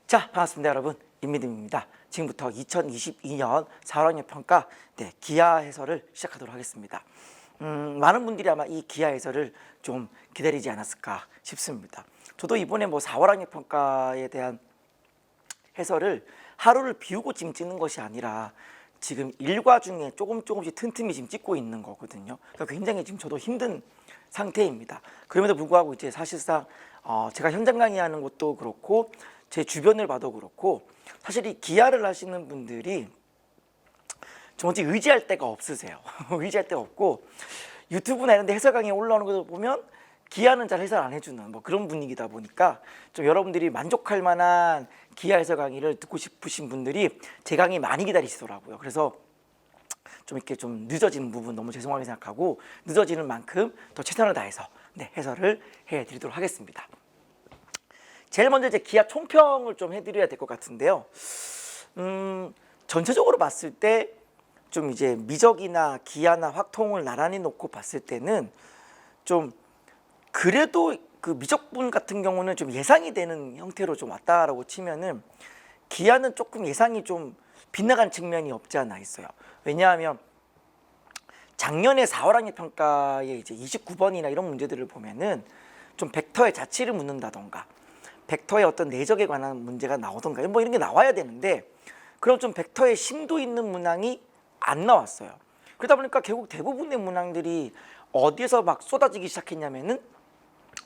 자, 반갑습니다 여러분, 임미듬입니다. 지금부터 2022년 4학년 평가 기하 해설을 시작하도록 하겠습니다. 많은 분들이 아마 이 기하 해설을 좀 기다리지 않았을까 싶습니다. 저도 이번에 4학년 평가에 대한 해설을 하루를 비우고 지금 찍는 것이 아니라 지금 일과 중에 조금씩 틈틈이 지금 찍고 있는 거거든요. 그러니까 굉장히 지금 저도 힘든 상태입니다. 그럼에도 불구하고 이제 사실상 제가 현장 강의하는 것도 그렇고 제 주변을 봐도 그렇고 사실 이 기하를 하시는 분들이 정말 의지할 데가 없으세요. 의지할 데가 없고 유튜브나 이런 데 해설 강의 올라오는 거 보면 기하는 잘 해설 안 해주는 그런 분위기다 보니까 좀 여러분들이 만족할 만한 기하 해설 강의를 듣고 싶으신 분들이 제 강의 많이 기다리시더라고요. 그래서 좀 이렇게 좀 늦어지는 부분 너무 죄송하게 생각하고 늦어지는 만큼 더 최선을 다해서 해설을 해드리도록 하겠습니다. 제일 먼저 이제 기하 총평을 좀 해드려야 될 것 같은데요. 전체적으로 봤을 때 좀 이제 미적이나 기하나 확통을 나란히 놓고 봤을 때는 좀 그래도 그 미적분 같은 경우는 좀 예상이 되는 형태로 좀 왔다라고 치면은 기하는 조금 예상이 좀 빗나간 측면이 없지 않아 있어요. 왜냐하면 작년에 4월학년 평가에 이제 29번이나 이런 문제들을 보면은 좀 벡터의 자치를 묻는다던가 벡터의 어떤 내적에 관한 문제가 나오던가 이런 게 나와야 되는데 그럼 좀 벡터의 심도 있는 문항이 안 나왔어요. 그러다 보니까 결국 대부분의 문항들이 어디에서 막 쏟아지기 시작했냐면은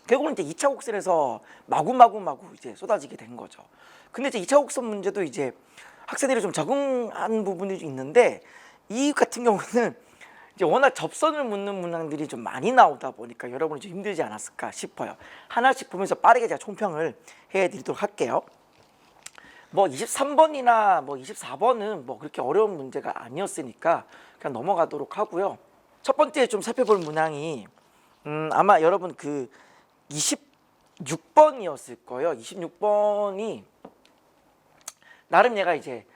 결국은 이제 2차 곡선에서 마구 이제 쏟아지게 된 거죠. 근데 이제 2차 곡선 문제도 이제 학생들이 좀 적응한 부분이 있는데 이 같은 경우는 이제 워낙 접선을 묻는 문항들이 좀 많이 나오다 보니까 여러분이 좀 힘들지 않았을까 싶어요. 하나씩 보면서 빠르게 제가 총평을 해드리도록 할게요. 23번이나 24번은 그렇게 어려운 문제가 아니었으니까 그냥 넘어가도록 하고요. 첫 번째 좀 살펴볼 문항이 아마 여러분 그 26번이었을 거예요. 26번이 나름 얘가 이제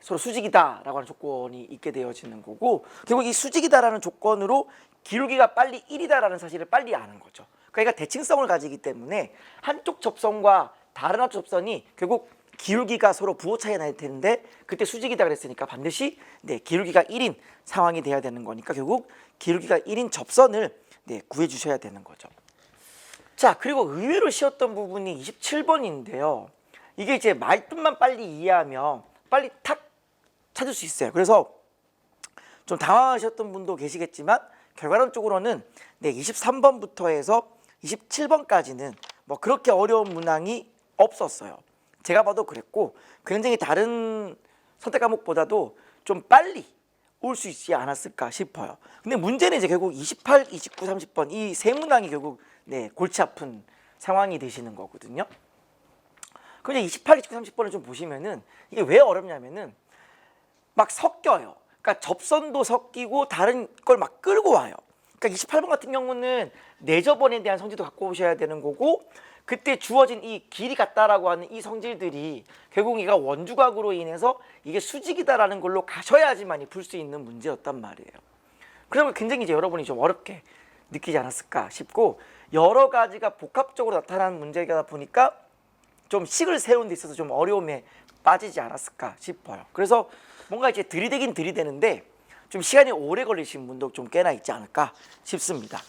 서로 수직이다라고 하는 조건이 있게 되어지는 거고 결국 이 수직이다라는 조건으로 기울기가 빨리 1이다라는 사실을 빨리 아는 거죠. 그러니까 대칭성을 가지기 때문에 한쪽 접선과 다른 한쪽 접선이 결국 기울기가 서로 부호 차이가 날 텐데 그때 수직이다 그랬으니까 반드시 기울기가 1인 상황이 돼야 되는 거니까 결국 기울기가 1인 접선을 구해 주셔야 되는 거죠. 자, 그리고 의외로 쉬웠던 부분이 27번인데요. 이게 이제 말뜻만 빨리 이해하면 빨리 탁 찾을 수 있어요. 그래서 좀 당황하셨던 분도 계시겠지만 결과론적으로는 23번부터 해서 27번까지는 그렇게 어려운 문항이 없었어요. 제가 봐도 그랬고 굉장히 다른 선택 과목보다도 좀 빨리 올 수 있지 않았을까 싶어요. 근데 문제는 이제 결국 28, 29, 30번 이 세 문항이 결국 골치 아픈 상황이 되시는 거거든요. 그럼 28, 29, 30번을 좀 보시면은 이게 왜 어렵냐면은 막 섞여요. 그러니까 접선도 섞이고 다른 걸 막 끌고 와요. 그러니까 28번 같은 경우는 내저번에 대한 성질도 갖고 오셔야 되는 거고 그때 주어진 이 길이 같다라고 하는 이 성질들이 결국 얘가 원주각으로 인해서 이게 수직이다라는 걸로 가셔야지만이 풀 수 있는 문제였단 말이에요. 그러면 굉장히 이제 여러분이 좀 어렵게 느끼지 않았을까 싶고 여러 가지가 복합적으로 나타나는 문제가 보니까 좀 식을 세우는 데 있어서 좀 어려움에 빠지지 않았을까 싶어요. 그래서 뭔가 이제 들이대긴 들이대는데 좀 시간이 오래 걸리신 분도 좀 꽤나 있지 않을까 싶습니다.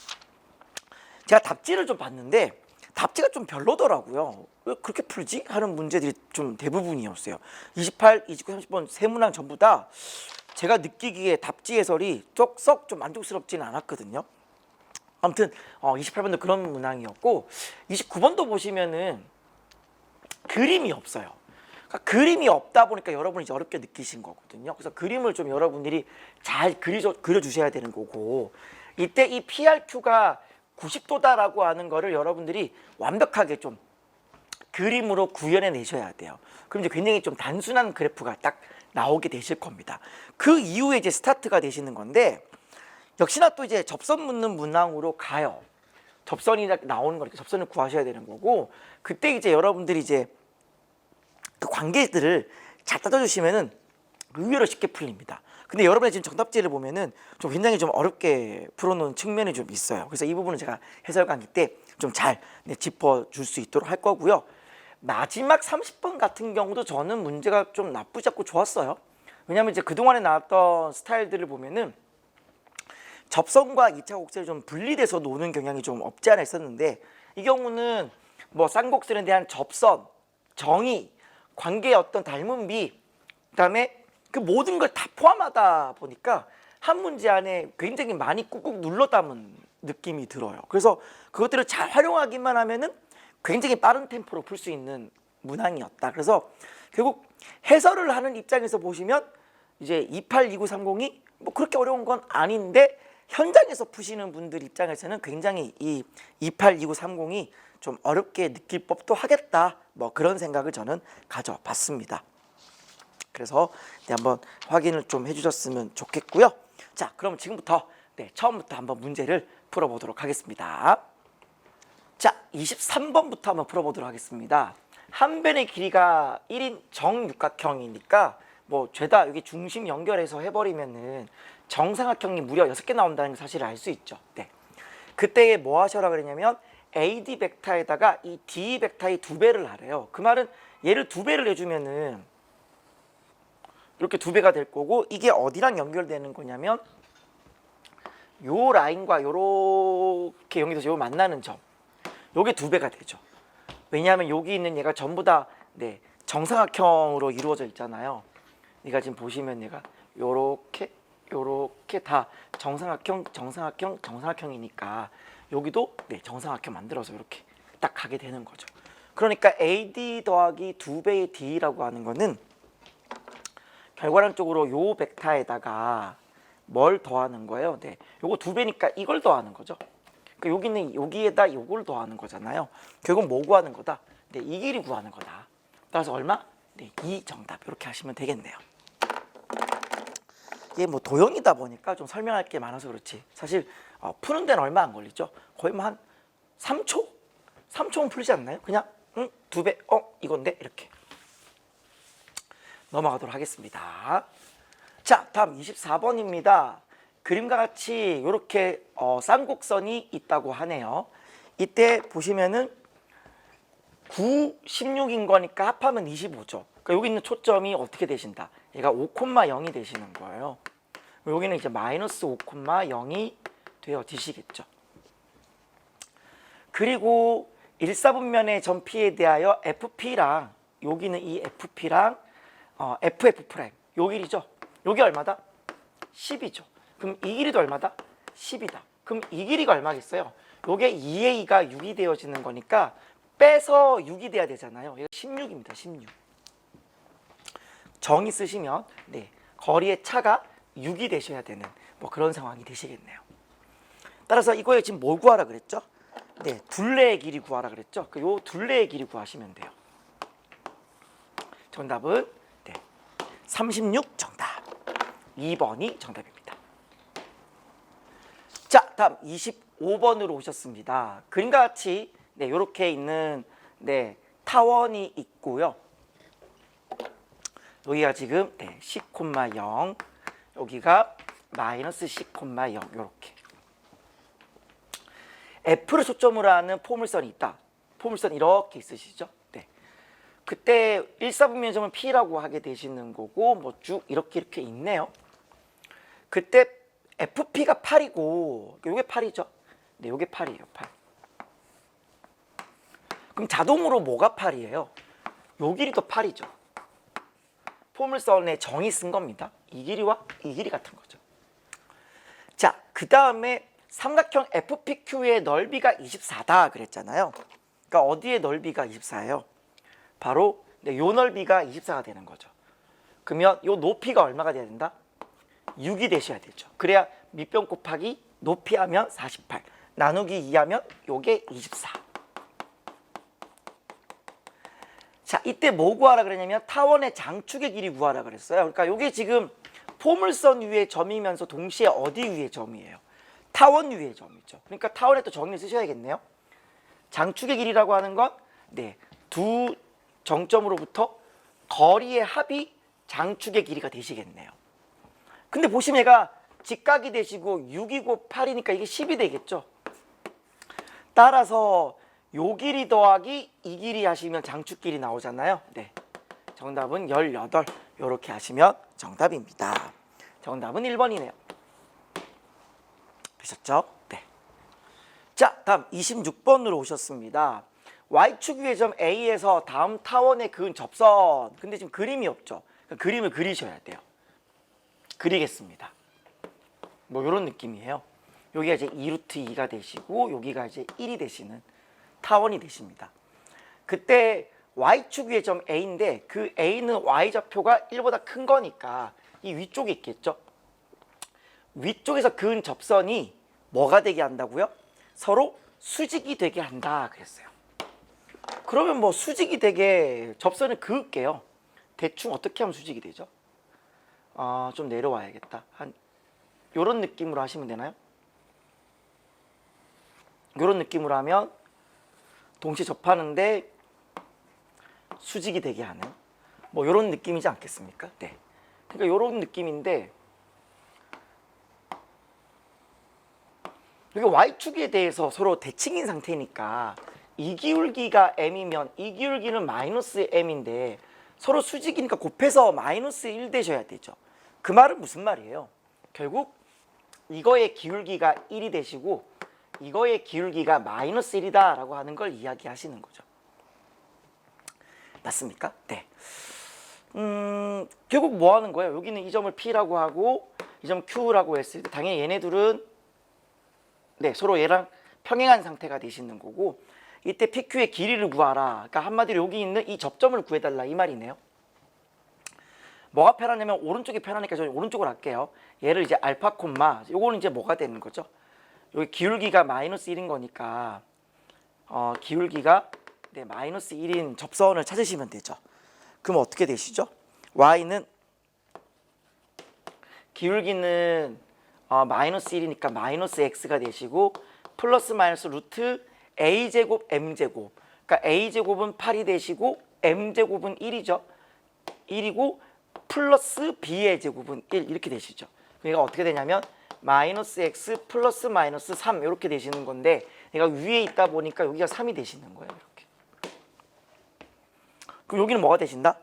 제가 답지를 좀 봤는데 답지가 좀 별로더라고요. 왜 그렇게 풀지? 하는 문제들이 좀 대부분이었어요. 28, 29, 30번 세 문항 전부 다 제가 느끼기에 답지 해설이 썩 좀 만족스럽지는 않았거든요. 아무튼 28번도 그런 문항이었고 29번도 보시면은 그림이 없어요. 그러니까 그림이 없다 보니까 여러분이 이제 어렵게 느끼신 거거든요. 그래서 그림을 좀 여러분들이 잘 그려주셔야 되는 거고 이때 이 PRQ가 90도다라고 하는 거를 여러분들이 완벽하게 좀 그림으로 구현해 내셔야 돼요. 그럼 이제 굉장히 좀 단순한 그래프가 딱 나오게 되실 겁니다. 그 이후에 이제 스타트가 되시는 건데 역시나 또 이제 접선 묻는 문항으로 가요. 접선이 나오는 거니까 접선을 구하셔야 되는 거고 그때 이제 여러분들이 이제 그 관계들을 잘 따져주시면은 의외로 쉽게 풀립니다. 근데 여러분의 지금 정답지를 보면은 좀 굉장히 좀 어렵게 풀어놓은 측면이 좀 있어요. 그래서 이 부분은 제가 해설 강의 때 좀 잘 짚어줄 수 있도록 할 거고요. 마지막 30번 같은 경우도 저는 문제가 좀 나쁘지 않고 좋았어요. 왜냐하면 이제 그동안에 나왔던 스타일들을 보면은 접선과 2차 곡선이 좀 분리돼서 노는 경향이 좀 없지 않아 있었는데, 이 경우는 뭐 쌍곡선에 대한 접선, 정의, 관계의 어떤 닮음비, 그다음에 그 모든 걸 다 포함하다 보니까 한 문제 안에 굉장히 많이 꾹꾹 눌러 담은 느낌이 들어요. 그래서 그것들을 잘 활용하기만 하면은 굉장히 빠른 템포로 풀 수 있는 문항이었다. 그래서 결국 해설을 하는 입장에서 보시면 이제 282930이 뭐 그렇게 어려운 건 아닌데, 현장에서 푸시는 분들 입장에서는 굉장히 이 282930이 좀 어렵게 느낄 법도 하겠다, 뭐 그런 생각을 저는 가져봤습니다. 그래서 한번 확인을 좀 해주셨으면 좋겠고요. 자, 그럼 지금부터 처음부터 한번 문제를 풀어보도록 하겠습니다. 자, 23번부터 한번 풀어보도록 하겠습니다. 한 변의 길이가 1인 정육각형이니까 뭐 죄다 여기 중심 연결해서 해버리면은 정삼각형이 무려 6개 나온다는 사실을 알 수 있죠. 네. 그때 뭐 하셔라 그랬냐면 AD 벡터에다가 이 D 벡터의 2배를 하래요. 그 말은 얘를 2배를 해주면은 이렇게 2배가 될 거고, 이게 어디랑 연결되는 거냐면 요 라인과 요렇게 연결돼서 요 만나는 점, 요게 2배가 되죠. 왜냐하면 여기 있는 얘가 전부 다 정삼각형으로 이루어져 있잖아요. 얘가 지금 보시면 얘가 요렇게 다 정삼각형이니까 여기도 정삼각형 만들어서 이렇게 딱 가게 되는 거죠. 그러니까 AD 더하기 2배의 D라고 하는 거는 결과론적으로 요 벡터에다가 뭘 더하는 거예요? 요거 2배니까 이걸 더하는 거죠. 그러니까 여기는 여기에다 요걸 더하는 거잖아요. 결국 뭐 구하는 거다? 이 길이 구하는 거다. 따라서 얼마? 2 정답. 이렇게 하시면 되겠네요. 이게 뭐 도형이다 보니까 좀 설명할 게 많아서 그렇지, 사실 푸는 데는 얼마 안 걸리죠. 거의 뭐 한 3초? 3초면 풀리지 않나요? 그냥 2배, 이건데 이렇게 넘어가도록 하겠습니다. 자, 다음 24번입니다. 그림과 같이 이렇게 쌍곡선이 있다고 하네요. 이때 보시면은 9, 16인 거니까 합하면 25죠. 그러니까 여기 있는 초점이 어떻게 되신다? 얘가 5,0이 되시는 거예요. 여기는 이제 마이너스 5,0이 되어지시겠죠. 그리고 1사분면의 점피에 대하여 FP랑 여기는 이 FP랑 FF 프라임 요 길이죠. 요게 얼마다? 10이죠. 그럼 이 길이도 얼마다? 10이다. 그럼 이 길이가 얼마겠어요? 요게 2A가 6이 되어지는 거니까 빼서 6이 돼야 되잖아요. 이거 16입니다. 16. 정의 쓰시면 거리의 차가 6이 되셔야 되는 뭐 그런 상황이 되시겠네요. 따라서 이거에 지금 뭘 구하라 그랬죠? 둘레의 길이 구하라 그랬죠? 요 둘레의 길이 구하시면 돼요. 정답은 36 정답. 2번이 정답입니다. 자, 다음 25번으로 오셨습니다. 그림과 같이 이렇게 있는 타원이 있고요. 여기가 지금 10,0, 여기가 마이너스 10,0 이렇게 F를 초점으로 하는 포물선이 있다. 포물선 이렇게 있으시죠? 그때 1사분면점은 P라고 하게 되시는 거고, 뭐 쭉 이렇게 있네요. 그때 FP가 8이고 요게 8이죠. 요게 8이에요. 8. 그럼 자동으로 뭐가 8이에요? 요 길이도 8이죠. 포물선에 정의 쓴 겁니다. 이 길이와 이 길이 같은 거죠. 자, 그 다음에 삼각형 FPQ의 넓이가 24다 그랬잖아요. 그러니까 어디의 넓이가 24예요? 바로 요 넓이가 24가 되는 거죠. 그러면 요 높이가 얼마가 돼야 된다? 6이 되셔야 되죠. 그래야 밑변 곱하기 높이 하면 48, 나누기 2 하면 요게 24. 자, 이때 뭐 구하라 그랬냐면 타원의 장축의 길이 구하라 그랬어요. 그러니까 요게 지금 포물선 위의 점이면서 동시에 어디 위의 점이에요? 타원 위의 점이죠. 그러니까 타원에 또 정의를 쓰셔야겠네요. 장축의 길이라고 하는 건 두 정점으로부터 거리의 합이 장축의 길이가 되시겠네요. 근데 보시면 얘가 직각이 되시고 6이고 8이니까 이게 10이 되겠죠. 따라서 요 길이 더하기 이 길이 하시면 장축길이 나오잖아요. 네, 정답은 18. 이렇게 하시면 정답입니다. 정답은 1번이네요. 되셨죠? 네. 자, 다음 26번으로 오셨습니다. Y축 위의 점 A에서 다음 타원에 그은 접선. 근데 지금 그림이 없죠. 그러니까 그림을 그리셔야 돼요. 그리겠습니다. 뭐 이런 느낌이에요. 여기가 이제 2루트 2가 되시고 여기가 이제 1이 되시는 타원이 되십니다. 그때 Y축 위의 점 A인데 그 A는 Y좌표가 1보다 큰 거니까 이 위쪽에 있겠죠. 위쪽에서 그은 접선이 뭐가 되게 한다고요? 서로 수직이 되게 한다 그랬어요. 그러면 뭐 수직이 되게 접선을 그을게요. 대충 어떻게 하면 수직이 되죠? 좀 내려와야겠다. 한 요런 느낌으로 하시면 되나요? 요런 느낌으로 하면 동시에 접하는데 수직이 되게 하는 뭐 요런 느낌이지 않겠습니까? 네. 그러니까 요런 느낌인데 여기 Y축에 대해서 서로 대칭인 상태니까 이 기울기가 M이면 이 기울기는 마이너스 M인데 서로 수직이니까 곱해서 마이너스 1 되셔야 되죠. 그 말은 무슨 말이에요? 결국 이거의 기울기가 1이 되시고 이거의 기울기가 마이너스 1이다 라고 하는 걸 이야기하시는 거죠. 맞습니까? 네. 결국 뭐 하는 거예요? 여기는 이 점을 P라고 하고 이 점 Q라고 했을 때 당연히 얘네들은 네, 서로 얘랑 평행한 상태가 되시는 거고 이때 PQ의 길이를 구하라. 그러니까 한마디로 여기 있는 이 접점을 구해달라 이 말이네요. 뭐가 편하냐면 오른쪽이 편하니까 저는 오른쪽으로 할게요. 얘를 이제 알파 콤마 요거는 이제 뭐가 되는 거죠? 여기 기울기가 마이너스 1인 거니까 기울기가 네, 마이너스 1인 접선을 찾으시면 되죠. 그럼 어떻게 되시죠? Y는 기울기는 마이너스 1이니까 마이너스 X가 되시고 플러스 마이너스 루트 A제곱 M제곱 그러니까 A제곱은 8이 되시고 M제곱은 1이죠. 1이고 플러스 B의 제곱은 1 이렇게 되시죠. 그러니까 어떻게 되냐면 마이너스 X 플러스 마이너스 3 이렇게 되시는 건데 얘가 위에 있다 보니까 여기가 3이 되시는 거예요. 이렇게. 그럼 여기는 뭐가 되신다?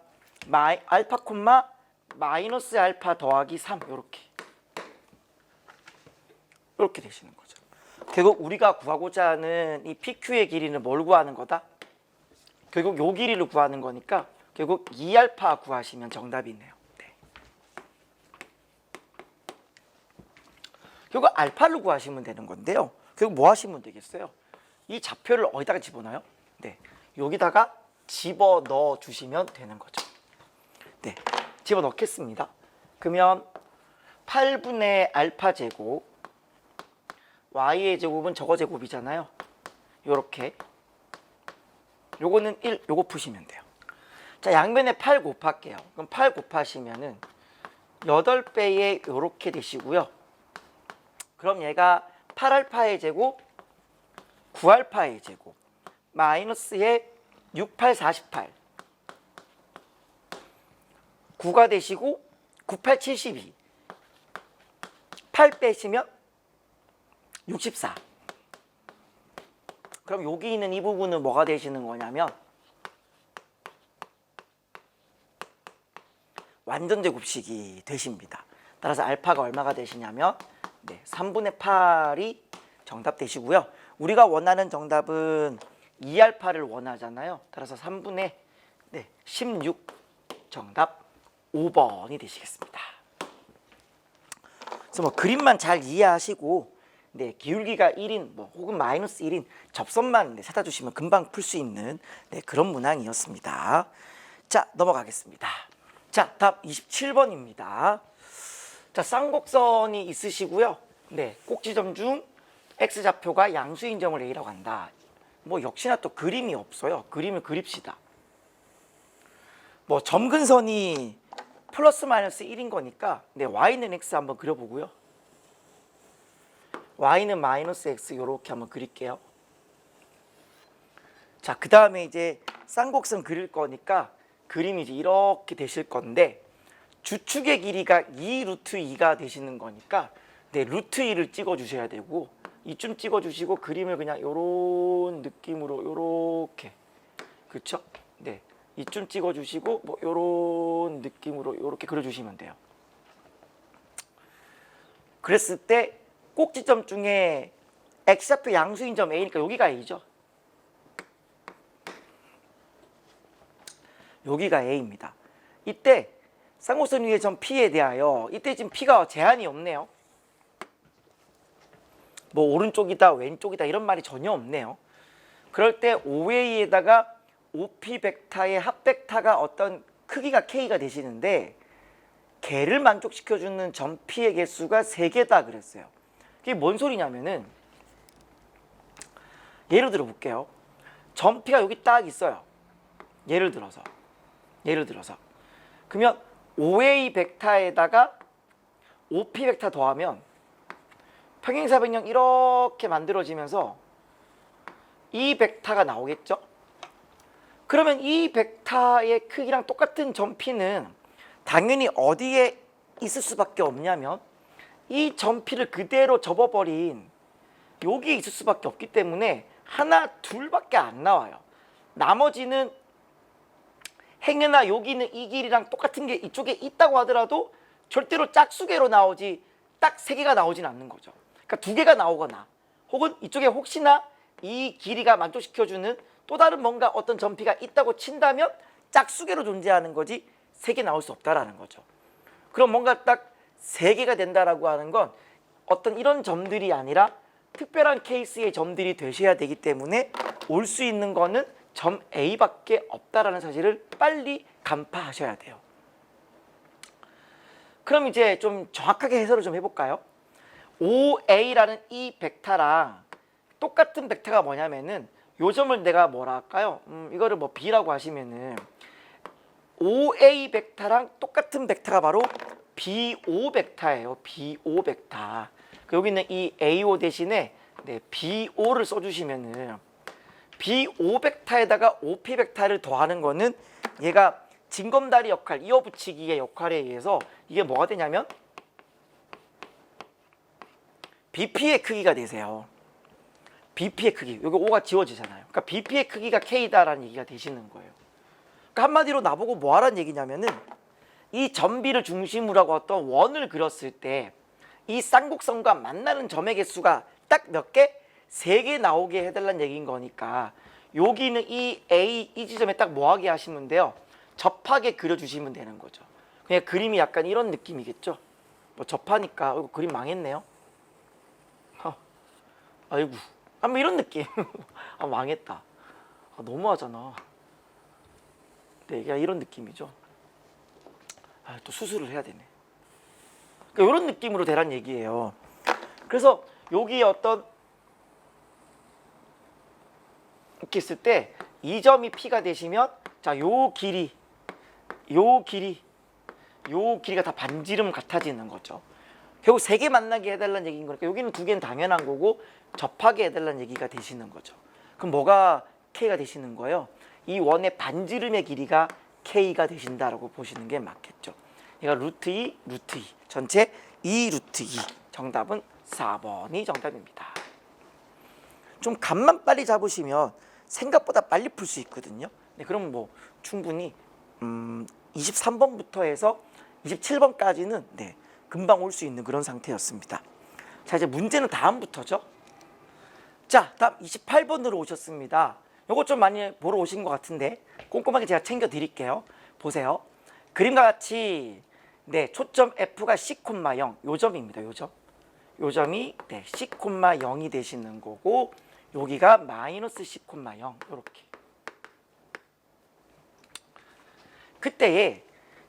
알파 콤마 마이너스 알파 더하기 3 이렇게 되시는 거죠. 결국 우리가 구하고자 하는 이 PQ의 길이는 뭘 구하는 거다? 결국 요 길이를 구하는 거니까 결국 2알파 구하시면 정답이네요. 네. 결국 알파를 구하시면 되는 건데요. 결국 뭐 하시면 되겠어요? 이 좌표를 어디다가 집어넣어요? 네, 여기다가 집어넣어 주시면 되는 거죠. 네, 집어넣겠습니다. 그러면 8분의 알파 제곱 y의 제곱은 저거 제곱이잖아요. 요렇게 요거는 1 요거 푸시면 돼요. 자, 양변에 8 곱할게요. 그럼 8 곱하시면은 8배에 요렇게 되시고요. 그럼 얘가 8알파의 제곱 9알파의 제곱 마이너스의 6, 8, 48 9가 되시고 9, 8, 72 8 빼시면 64. 그럼 여기 있는 이 부분은 뭐가 되시는 거냐면 완전 제곱식이 되십니다. 따라서 알파가 얼마가 되시냐면 네, 3분의 8이 정답 되시고요. 우리가 원하는 정답은 2알파를 원하잖아요. 따라서 3분의 16 정답 5번이 되시겠습니다. 그래서 뭐 그림만 잘 이해하시고 네, 기울기가 1인 뭐 혹은 마이너스 1인 접선만 찾아주시면 금방 풀 수 있는 그런 문항이었습니다. 자, 넘어가겠습니다. 자, 다음 27번입니다. 자, 쌍곡선이 있으시고요. 네, 꼭지점 중 x좌표가 양수인 점을 A라고 한다. 뭐 역시나 또 그림이 없어요. 그림을 그립시다. 뭐 점근선이 플러스 마이너스 1인 거니까 네, y는 x 한번 그려보고요. y는 마이너스 x 이렇게 한번 그릴게요. 자, 그 다음에 이제 쌍곡선 그릴 거니까 그림이 이제 이렇게 되실 건데 주축의 길이가 2 루트 2가 되시는 거니까 네, 루트 2를 찍어 주셔야 되고 이쯤 찍어주시고 그림을 그냥 요런 느낌으로 요렇게 그쵸? 네, 이쯤 찍어주시고 뭐 요런 느낌으로 요렇게 그려주시면 돼요. 그랬을 때 꼭지점 중에 X좌표 양수인 점 A니까 여기가 A죠. 여기가 A입니다. 이때 쌍곡선 위의 점 P에 대하여 이때 지금 P가 제한이 없네요. 뭐 오른쪽이다 왼쪽이다 이런 말이 전혀 없네요. 그럴 때 OA에다가 OP 벡터의 합 벡터가 어떤 크기가 K가 되시는데 걔를 만족시켜주는 점 P의 개수가 3개다 그랬어요. 그게 뭔 소리냐면은 예를 들어 볼게요. 점 P가 여기 딱 있어요. 예를 들어서 그러면 OA 벡터에다가 OP 벡터 더하면 평행사변형 이렇게 만들어지면서 이 벡터가 나오겠죠? 그러면 이 벡터의 크기랑 똑같은 점 P는 당연히 어디에 있을 수밖에 없냐면 이 점 P를 그대로 접어버린 여기에 있을 수밖에 없기 때문에 하나 둘밖에 안 나와요. 나머지는 행여나 여기 있는 이 길이랑 똑같은 게 이쪽에 있다고 하더라도 절대로 짝수개로 나오지 딱 3개가 나오진 않는 거죠. 그러니까 2개가 나오거나 혹은 이쪽에 혹시나 이 길이가 만족시켜주는 또 다른 뭔가 어떤 점 P가 있다고 친다면 짝수개로 존재하는 거지 3개 나올 수 없다라는 거죠. 그럼 뭔가 딱 3개가 된다라고 하는 건 어떤 이런 점들이 아니라 특별한 케이스의 점들이 되셔야 되기 때문에 올 수 있는 거는 점 A밖에 없다라는 사실을 빨리 간파하셔야 돼요. 그럼 이제 좀 정확하게 해설을 좀 해볼까요? OA라는 이 벡터랑 똑같은 벡터가 뭐냐면은 요 점을 내가 뭐라 할까요? 이거를 뭐 B라고 하시면은 OA 벡터랑 똑같은 벡터가 바로 BO 벡터예요. BO 벡터. 여기 있는 이 AO 대신에 네, BO를 써주시면은 BO 벡터에다가 OP 벡터를 더하는 거는 얘가 징검다리 역할, 이어붙이기의 역할에 의해서 이게 뭐가 되냐면 BP의 크기가 되세요. BP의 크기. 여기 O가 지워지잖아요. 그러니까 BP의 크기가 K다라는 얘기가 되시는 거예요. 그러니까 한마디로 나보고 뭐 하라는 얘기냐면은 이 점 B를 중심으로 하고 어떤 원을 그렸을 때 이 쌍곡선과 만나는 점의 개수가 딱 몇 개? 3개 나오게 해달라는 얘기인 거니까 여기는 이 A, 이 지점에 딱 뭐하게 하시면 돼요? 접하게 그려주시면 되는 거죠. 그냥 그림이 약간 이런 느낌이겠죠. 뭐 접하니까 그림 망했네요. 아이고, 뭐 이런 느낌. 아, 망했다. 아, 너무하잖아. 네, 그냥 이런 느낌이죠. 아, 또 수술을 해야 되네. 그러니까 이런 느낌으로 되란 얘기예요. 그래서 여기 어떤 이렇게 있을 때 이 점이 P가 되시면 자, 요 길이가 다 반지름 같아지는 거죠. 결국 3개 만나게 해달라는 얘기인 거니까 여기는 2개는 당연한 거고 접하게 해달라는 얘기가 되시는 거죠. 그럼 뭐가 K가 되시는 거예요? 이 원의 반지름의 길이가 K가 되신다라고 보시는 게 맞겠죠. 얘가 루트 2, 루트 2 전체 2 루트 2 정답은 4번이 정답입니다. 좀 감만 빨리 잡으시면 생각보다 빨리 풀 수 있거든요. 네, 그럼 뭐 충분히 23번부터 해서 27번까지는 네, 금방 올 수 있는 그런 상태였습니다. 자, 이제 문제는 다음부터죠. 자, 다음 28번으로 오셨습니다. 요거 좀 많이 보러 오신 것 같은데 꼼꼼하게 제가 챙겨 드릴게요. 보세요. 그림과 같이 네, 초점 F가 C, 0 요 점입니다. 요 점. 요 점이 네, C, 0이 되시는 거고 여기가 마이너스 C, 0 요렇게. 그때에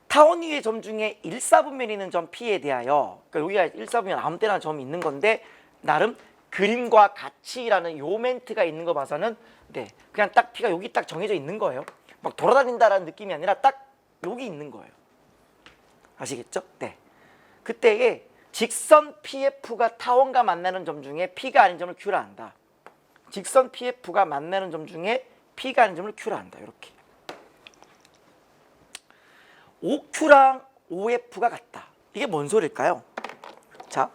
타원 위의 점 중에 1사분면이 있는 점 P에 대하여 그러니까 여기가 1사분면 아무 때나 점이 있는 건데 나름 그림과 같이라는 요 멘트가 있는 거 봐서는 네, 그냥 딱 P가 여기 딱 정해져 있는 거예요. 막 돌아다닌다라는 느낌이 아니라 딱 여기 있는 거예요. 아시겠죠? 네. 그때에 직선 PF가 타원과 만나는 점 중에 P가 아닌 점을 Q라 한다. 직선 PF가 만나는 점 중에 P가 아닌 점을 Q라 한다. 이렇게. OQ랑 OF가 같다. 이게 뭔 소리일까요? 자,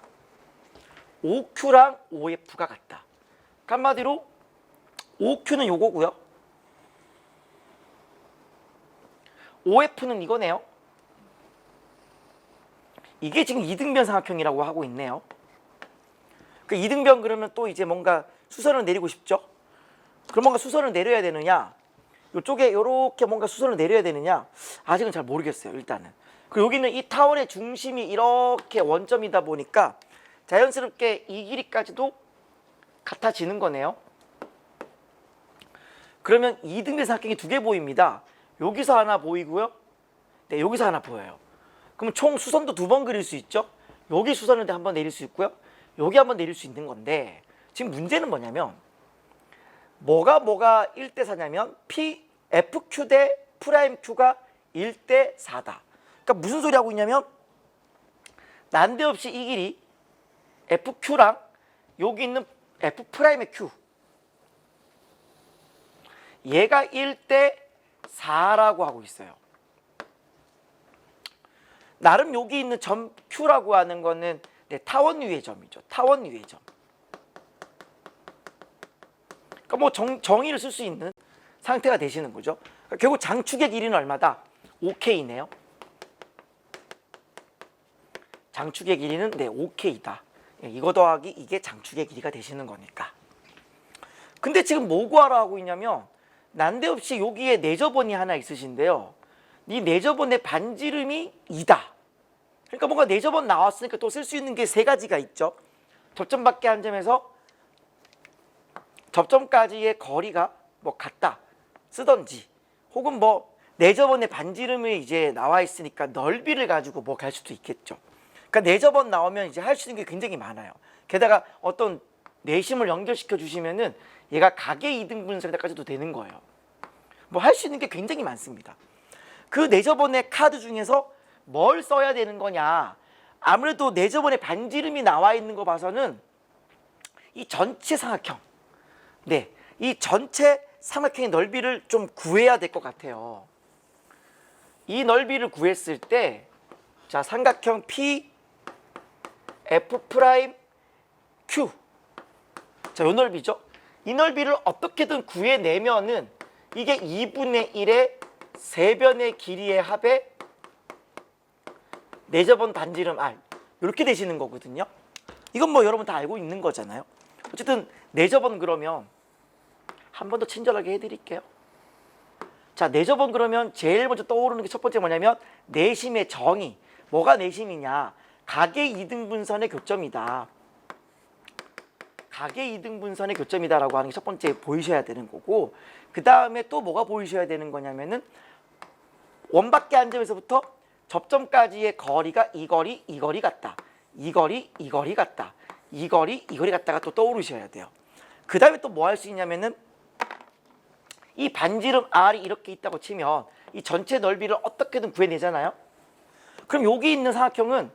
OQ랑 OF가 같다. 한마디로 OQ는 요거고요. OF는 이거네요. 이게 지금 이등변 삼각형이라고 하고 있네요. 그 이등변 그러면 또 이제 뭔가 수선을 내리고 싶죠. 그럼 뭔가 수선을 내려야 되느냐, 이쪽에 이렇게 뭔가 수선을 내려야 되느냐, 아직은 잘 모르겠어요. 일단은. 그리고 여기는 이 타원의 중심이 이렇게 원점이다 보니까 자연스럽게 이 길이까지도 같아지는 거네요. 그러면 이등변 삼각형이 두 개 보입니다. 여기서 하나 보이고요. 네, 여기서 하나 보여요. 그럼 총 수선도 두 번 그릴 수 있죠. 여기 수선을 한 번 내릴 수 있고요. 여기 한 번 내릴 수 있는 건데, 지금 문제는 뭐냐면 뭐가 1대 4냐면 FQ 대 프라임 Q가 1대 4다. 그러니까 무슨 소리 하고 있냐면 난데없이 이 길이 FQ랑 여기 있는 F 프라임의 Q, 얘가 1대 4라고 하고 있어요. 나름 여기 있는 점 Q라고 하는 거는 타원 위의 점이죠. 타원 위의 점. 그러니까 뭐 정의를 쓸 수 있는 상태가 되시는 거죠. 그러니까 결국 장축의 길이는 얼마다? 5K네요. 장축의 길이는 5K다. 이거 더하기 이게 장축의 길이가 되시는 거니까. 근데 지금 뭐 구하라 하고 있냐면 난데없이 여기에 내저번이 하나 있으신데요. 이 내저번의 반지름이 2다. 그러니까 뭔가 내저번 나왔으니까 또 쓸 수 있는 게 세 가지가 있죠. 접점 밖에 한 점에서 접점까지의 거리가 뭐 같다 쓰던지, 혹은 뭐 내저번의 반지름이 이제 나와 있으니까 넓이를 가지고 뭐 갈 수도 있겠죠. 그러니까 내저번 나오면 이제 할 수 있는 게 굉장히 많아요. 게다가 어떤 내심을 연결시켜 주시면은 얘가 가계 이등분선까지도 되는 거예요. 뭐 할 수 있는 게 굉장히 많습니다. 그 내저번의 카드 중에서 뭘 써야 되는 거냐, 아무래도 내저번의 반지름이 나와 있는 거 봐서는 이 전체 삼각형, 이 전체 삼각형의 넓이를 좀 구해야 될 것 같아요. 이 넓이를 구했을 때, 자, 삼각형 P F 프라임 Q, 자, 요 넓이죠. 이 넓이를 어떻게든 구해내면은 이게 2분의 1의 세변의 길이의 합에 내저번 반지름 R, 이렇게 되시는 거거든요. 이건 뭐 여러분 다 알고 있는 거잖아요. 어쨌든 내저번 그러면 한 번 더 친절하게 해드릴게요. 자, 내저번 그러면 제일 먼저 떠오르는 게 첫 번째 뭐냐면 내심의 정의. 뭐가 내심이냐? 가계 이등분선의 교점이다. 가계 이등분선의 교점이다라고 하는 게 첫 번째 보이셔야 되는 거고, 그 다음에 또 뭐가 보이셔야 되는 거냐면은 원밖에 한 점에서부터 접점까지의 거리가 이 거리 같다. 이 거리 같다. 이 거리 같다가 또 떠오르셔야 돼요. 그 다음에 또 뭐 할 수 있냐면은 이 반지름 R이 이렇게 있다고 치면 이 전체 넓이를 어떻게든 구해내잖아요. 그럼 여기 있는 삼각형은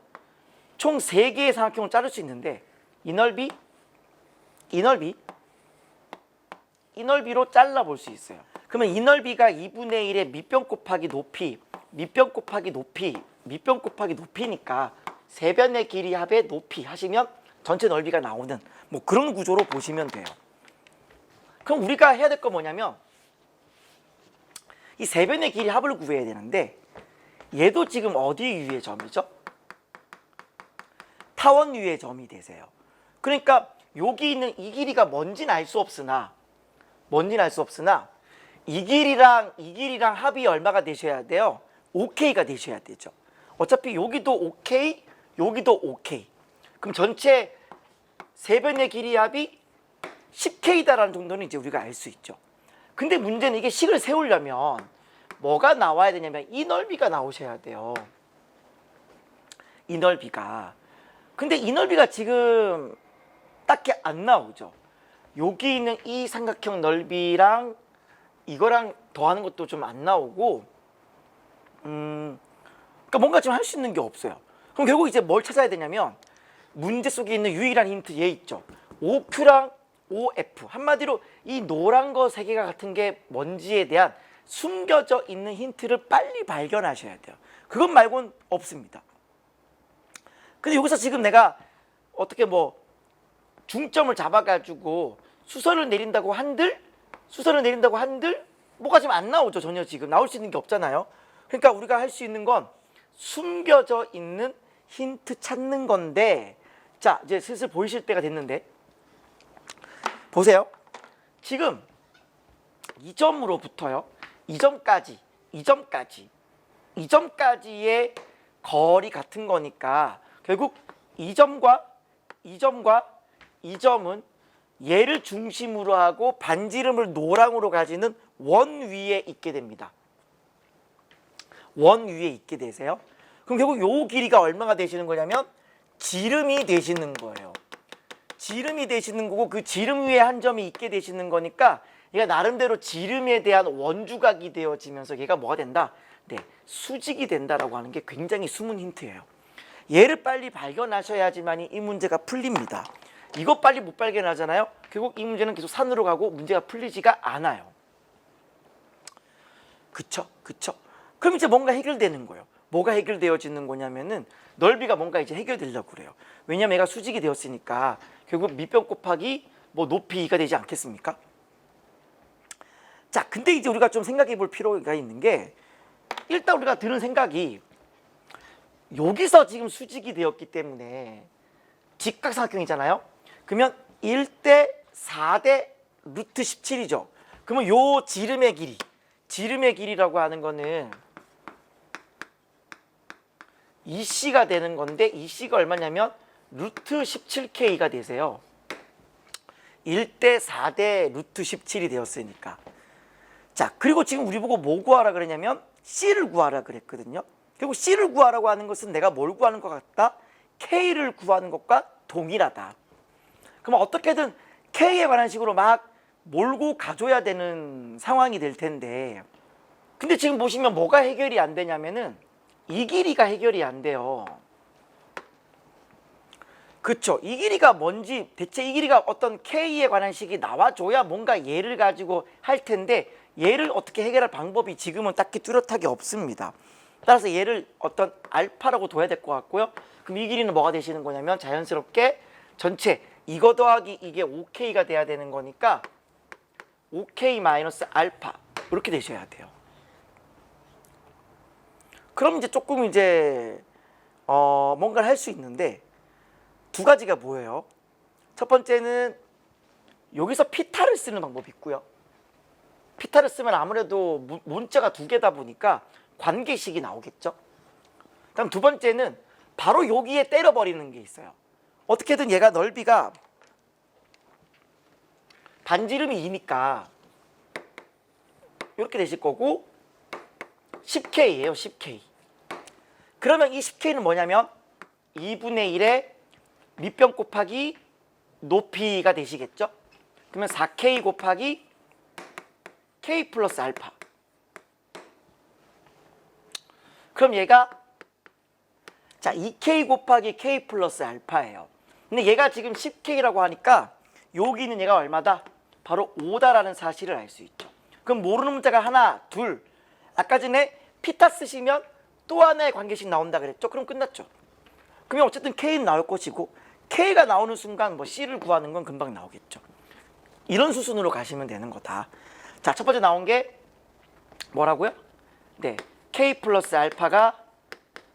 총 3개의 삼각형을 자를 수 있는데 이 넓이로 잘라볼 수 있어요. 그러면 이 넓이가 2분의 1의 밑변 곱하기 높이, 밑변 곱하기 높이, 밑변 곱하기 높이니까 세변의 길이 합의 높이 하시면 전체 넓이가 나오는 뭐 그런 구조로 보시면 돼요. 그럼 우리가 해야 될 건 뭐냐면 이 세변의 길이 합을 구해야 되는데, 얘도 지금 어디 위의 점이죠? 타원 위의 점이 되세요. 그러니까 여기 있는 이 길이가 뭔지는 알 수 없으나 이 길이랑 합이 얼마가 되셔야 돼요? 5K가 되셔야 되죠. 어차피 여기도 5K, 여기도 5K. 그럼 전체 세변의 길이 합이 10K다라는 정도는 이제 우리가 알 수 있죠. 근데 문제는 이게 식을 세우려면 뭐가 나와야 되냐면 이 넓이가 나오셔야 돼요. 이 넓이가. 근데 이 넓이가 지금 딱히 안 나오죠. 여기 있는 이 삼각형 넓이랑 이거랑 더하는 것도 좀 안 나오고, 그러니까 뭔가 좀 할 수 있는 게 없어요. 그럼 결국 이제 뭘 찾아야 되냐면 문제 속에 있는 유일한 힌트 얘 있죠. OQ랑 OF. 한마디로 이 노란 거 세 개가 같은 게 뭔지에 대한 숨겨져 있는 힌트를 빨리 발견하셔야 돼요. 그것 말고는 없습니다. 근데 여기서 지금 내가 어떻게 뭐 중점을 잡아가지고 수선을 내린다고 한들 뭐가 지금 안 나오죠. 전혀 지금 나올 수 있는 게 없잖아요. 그러니까 우리가 할 수 있는 건 숨겨져 있는 힌트 찾는 건데, 자 이제 슬슬 보이실 때가 됐는데 보세요. 지금 이 점으로부터요, 이 점까지의 거리 같은 거니까 결국 이 점과 이 점은 얘를 중심으로 하고 반지름을 노랑으로 가지는 원 위에 있게 됩니다. 원 위에 있게 되세요. 그럼 결국 요 길이가 얼마가 되시는 거냐면 지름이 되시는 거예요. 지름이 되시는 거고, 그 지름 위에 한 점이 있게 되시는 거니까 얘가 나름대로 지름에 대한 원주각이 되어지면서 얘가 뭐가 된다? 네, 수직이 된다라고 하는 게 굉장히 숨은 힌트예요. 얘를 빨리 발견하셔야지만 이 문제가 풀립니다. 이거 빨리 못 발견하잖아요. 결국 이 문제는 계속 산으로 가고 문제가 풀리지가 않아요. 그쵸? 그럼 이제 뭔가 해결되는 거예요. 뭐가 해결되어지는 거냐면은 넓이가 뭔가 이제 해결되려고 그래요. 왜냐면 얘가 수직이 되었으니까 결국 밑변 곱하기 뭐 높이가 되지 않겠습니까? 자, 근데 이제 우리가 좀 생각해 볼 필요가 있는 게, 일단 우리가 드는 생각이 여기서 지금 수직이 되었기 때문에 직각삼각형이잖아요. 그러면 1대 4대 루트 17이죠. 그러면 요 지름의 길이라고 하는 거는 EC가 되는 건데, EC가 얼마냐면 루트 17K가 되세요. 1대 4대 루트 17이 되었으니까. 자, 그리고 지금 우리 보고 뭐 구하라 그러냐면 C를 구하라 그랬거든요. 결국 C를 구하라고 하는 것은 내가 뭘 구하는 것 같다? K를 구하는 것과 동일하다. 그럼 어떻게든 K에 관한 식으로 막 몰고 가줘야 되는 상황이 될 텐데, 근데 지금 보시면 뭐가 해결이 안 되냐면은 이 길이가 해결이 안 돼요. 그쵸? 이 길이가 뭔지, 대체 이 길이가 어떤 K에 관한 식이 나와줘야 뭔가 얘를 가지고 할 텐데, 얘를 어떻게 해결할 방법이 지금은 딱히 뚜렷하게 없습니다. 따라서 얘를 어떤 알파라고 둬야 될 것 같고요. 그럼 이 길이는 뭐가 되시는 거냐면 자연스럽게 전체 이거 더하기 이게 5K가 돼야 되는 거니까 5K 마이너스 알파 이렇게 되셔야 돼요. 그럼 이제 조금 이제 뭔가를 할 수 있는데, 두 가지가 뭐예요? 첫 번째는 여기서 피타를 쓰는 방법이 있고요. 피타를 쓰면 아무래도 문자가 두 개다 보니까 관계식이 나오겠죠. 그다음 두 번째는 바로 여기에 때려버리는 게 있어요. 어떻게든 얘가 넓이가 반지름이 2니까 이렇게 되실 거고 10K예요. 10K. 그러면 이 10K는 뭐냐면 2분의 1의 밑변 곱하기 높이가 되시겠죠. 그러면 4K 곱하기 K 플러스 알파. 그럼 얘가 자 2K 곱하기 K 플러스 알파예요. 근데 얘가 지금 10K라고 하니까 여기는 얘가 얼마다? 바로 5다라는 사실을 알 수 있죠. 그럼 모르는 문자가 하나, 둘. 아까 전에 피타 쓰시면 또 하나의 관계식 나온다 그랬죠. 그럼 끝났죠. 그러면 어쨌든 K는 나올 것이고, K가 나오는 순간 뭐 C를 구하는 건 금방 나오겠죠. 이런 수순으로 가시면 되는 거다. 자, 첫 번째 나온 게 뭐라고요? 네, K 플러스 알파가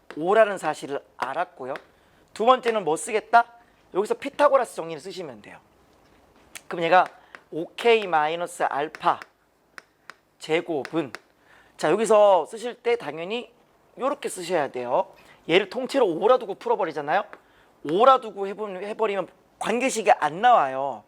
5라는 사실을 알았고요. 두 번째는 뭐 쓰겠다? 여기서 피타고라스 정리를 쓰시면 돼요. 그럼 얘가 5K 마이너스 알파 제곱은, 자 여기서 쓰실 때 당연히 이렇게 쓰셔야 돼요. 얘를 통째로 5라 두고 풀어버리잖아요. 5라 두고 해버리면 관계식이 안 나와요.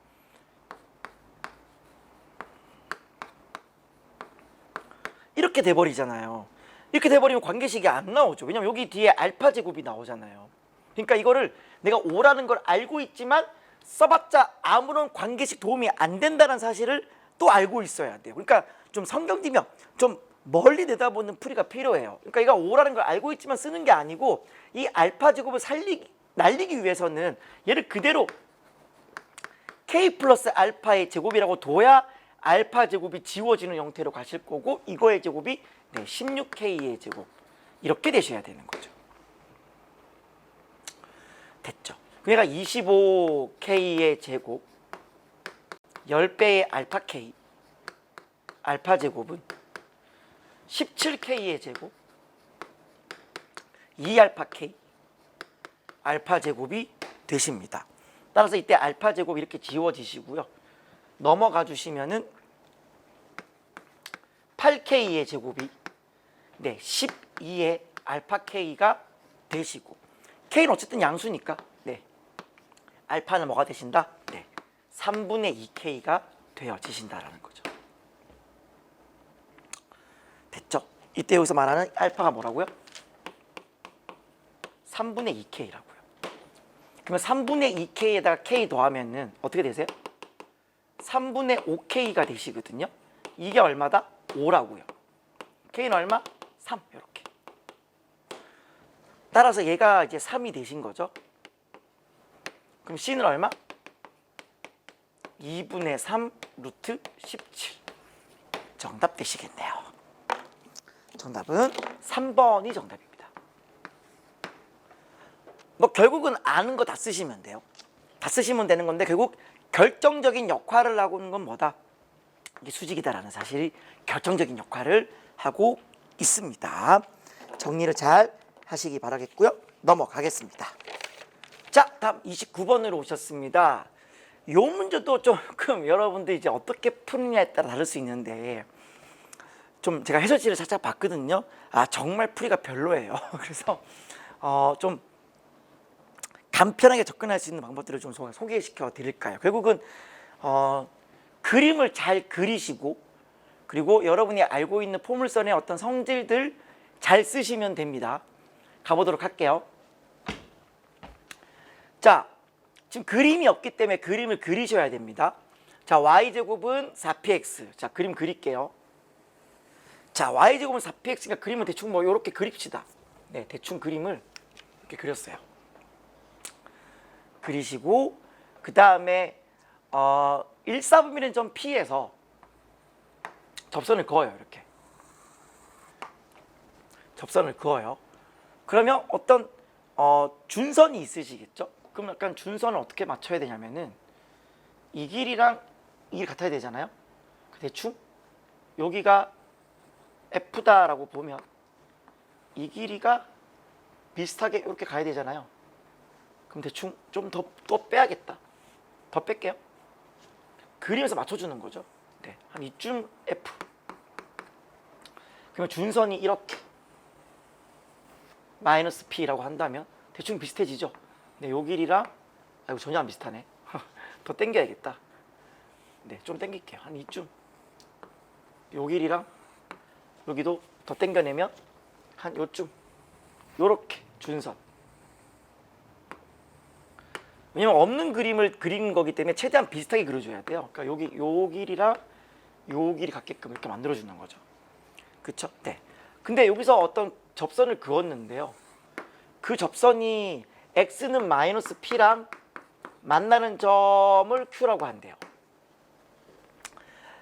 이렇게 돼버리잖아요. 이렇게 돼버리면 관계식이 안 나오죠. 왜냐면 여기 뒤에 알파 제곱이 나오잖아요. 그러니까 이거를 내가 5라는 걸 알고 있지만 써봤자 아무런 관계식 도움이 안 된다는 사실을 또 알고 있어야 돼요. 그러니까 좀 성경지명 좀 멀리 내다보는 풀이가 필요해요. 그러니까 얘가 5라는 걸 알고 있지만 쓰는 게 아니고, 이 알파 제곱을 날리기 위해서는 얘를 그대로 K 플러스 알파의 제곱이라고 둬야 알파 제곱이 지워지는 형태로 가실 거고, 이거의 제곱이 16K의 제곱 이렇게 되셔야 되는 거죠. 됐죠? 그러니까 25K의 제곱 10배의 알파 K 알파 제곱은 17K의 제곱 2알파 K 알파 제곱이 되십니다. 따라서 이때 알파 제곱 이렇게 지워지시고요. 넘어가 주시면은 8K의 제곱이 12의 알파 K가 되시고 K는 어쨌든 양수니까 알파는 뭐가 되신다? 3분의 2K가 되어지신다라는 거죠. 됐죠? 이때 여기서 말하는 알파가 뭐라고요? 3분의 2K라고요. 그러면 3분의 2K에다가 K 더하면은 어떻게 되세요? 3분의 5K가 되시거든요. 이게 얼마다? 5라고요. K는 얼마? 3 이렇게. 따라서 얘가 이제 3이 되신 거죠. 그럼 C는 얼마? 2분의 3 루트 17. 정답 되시겠네요. 정답은 3번이 정답입니다. 뭐 결국은 아는 거 다 쓰시면 돼요. 다 쓰시면 되는 건데 결국 결정적인 역할을 하고 있는 건 뭐다? 이게 수직이다라는 사실이 결정적인 역할을 하고 있습니다. 정리를 잘 하시기 바라겠고요. 넘어가겠습니다. 자, 다음 29번으로 오셨습니다. 요 문제도 조금 여러분들 이제 어떻게 푸느냐에 따라 다를 수 있는데 좀 제가 해설지를 살짝 봤거든요. 아, 정말 풀이가 별로예요. 그래서 좀 간편하게 접근할 수 있는 방법들을 좀 소개시켜 드릴까요? 결국은 그림을 잘 그리시고 그리고 여러분이 알고 있는 포물선의 어떤 성질들 잘 쓰시면 됩니다. 가보도록 할게요. 자, 지금 그림이 없기 때문에 그림을 그리셔야 됩니다. 자, y제곱은 4px. 자, 그림 그릴게요. 자, y제곱은 4px니까 그림을 대충 뭐 이렇게 그립시다. 네, 대충 그림을 이렇게 그렸어요. 그리시고 그 다음에 1, 4분면은 좀 피해서 접선을 그어요. 이렇게 접선을 그어요. 그러면 어떤 준선이 있으시겠죠? 그럼 약간 준선을 어떻게 맞춰야 되냐면은 이 길이랑 이 길이 같아야 되잖아요. 대충 여기가 F다라고 보면 이 길이가 비슷하게 이렇게 가야 되잖아요. 그럼 대충 좀 더 빼야겠다. 더 뺄게요. 그림에서 맞춰주는 거죠. 네, 한 이쯤 F. 그러면 준선이 이렇게 마이너스 P라고 한다면 대충 비슷해지죠. 네, 요 길이랑 아이고 전혀 안 비슷하네. 더 당겨야겠다. 네, 좀 당길게요. 한 이쯤. 요 길이랑 여기도 더 당겨내면 한 요쯤. 요렇게 준선. 왜냐면 없는 그림을 그리는 거기 때문에 최대한 비슷하게 그려줘야 돼요. 그러니까 여기 요 길이랑 요 길이 같게끔 이렇게 만들어주는 거죠. 그쵸? 네. 근데 여기서 어떤 접선을 그었는데요. 그 접선이 x는 마이너스 p랑 만나는 점을 q라고 한대요.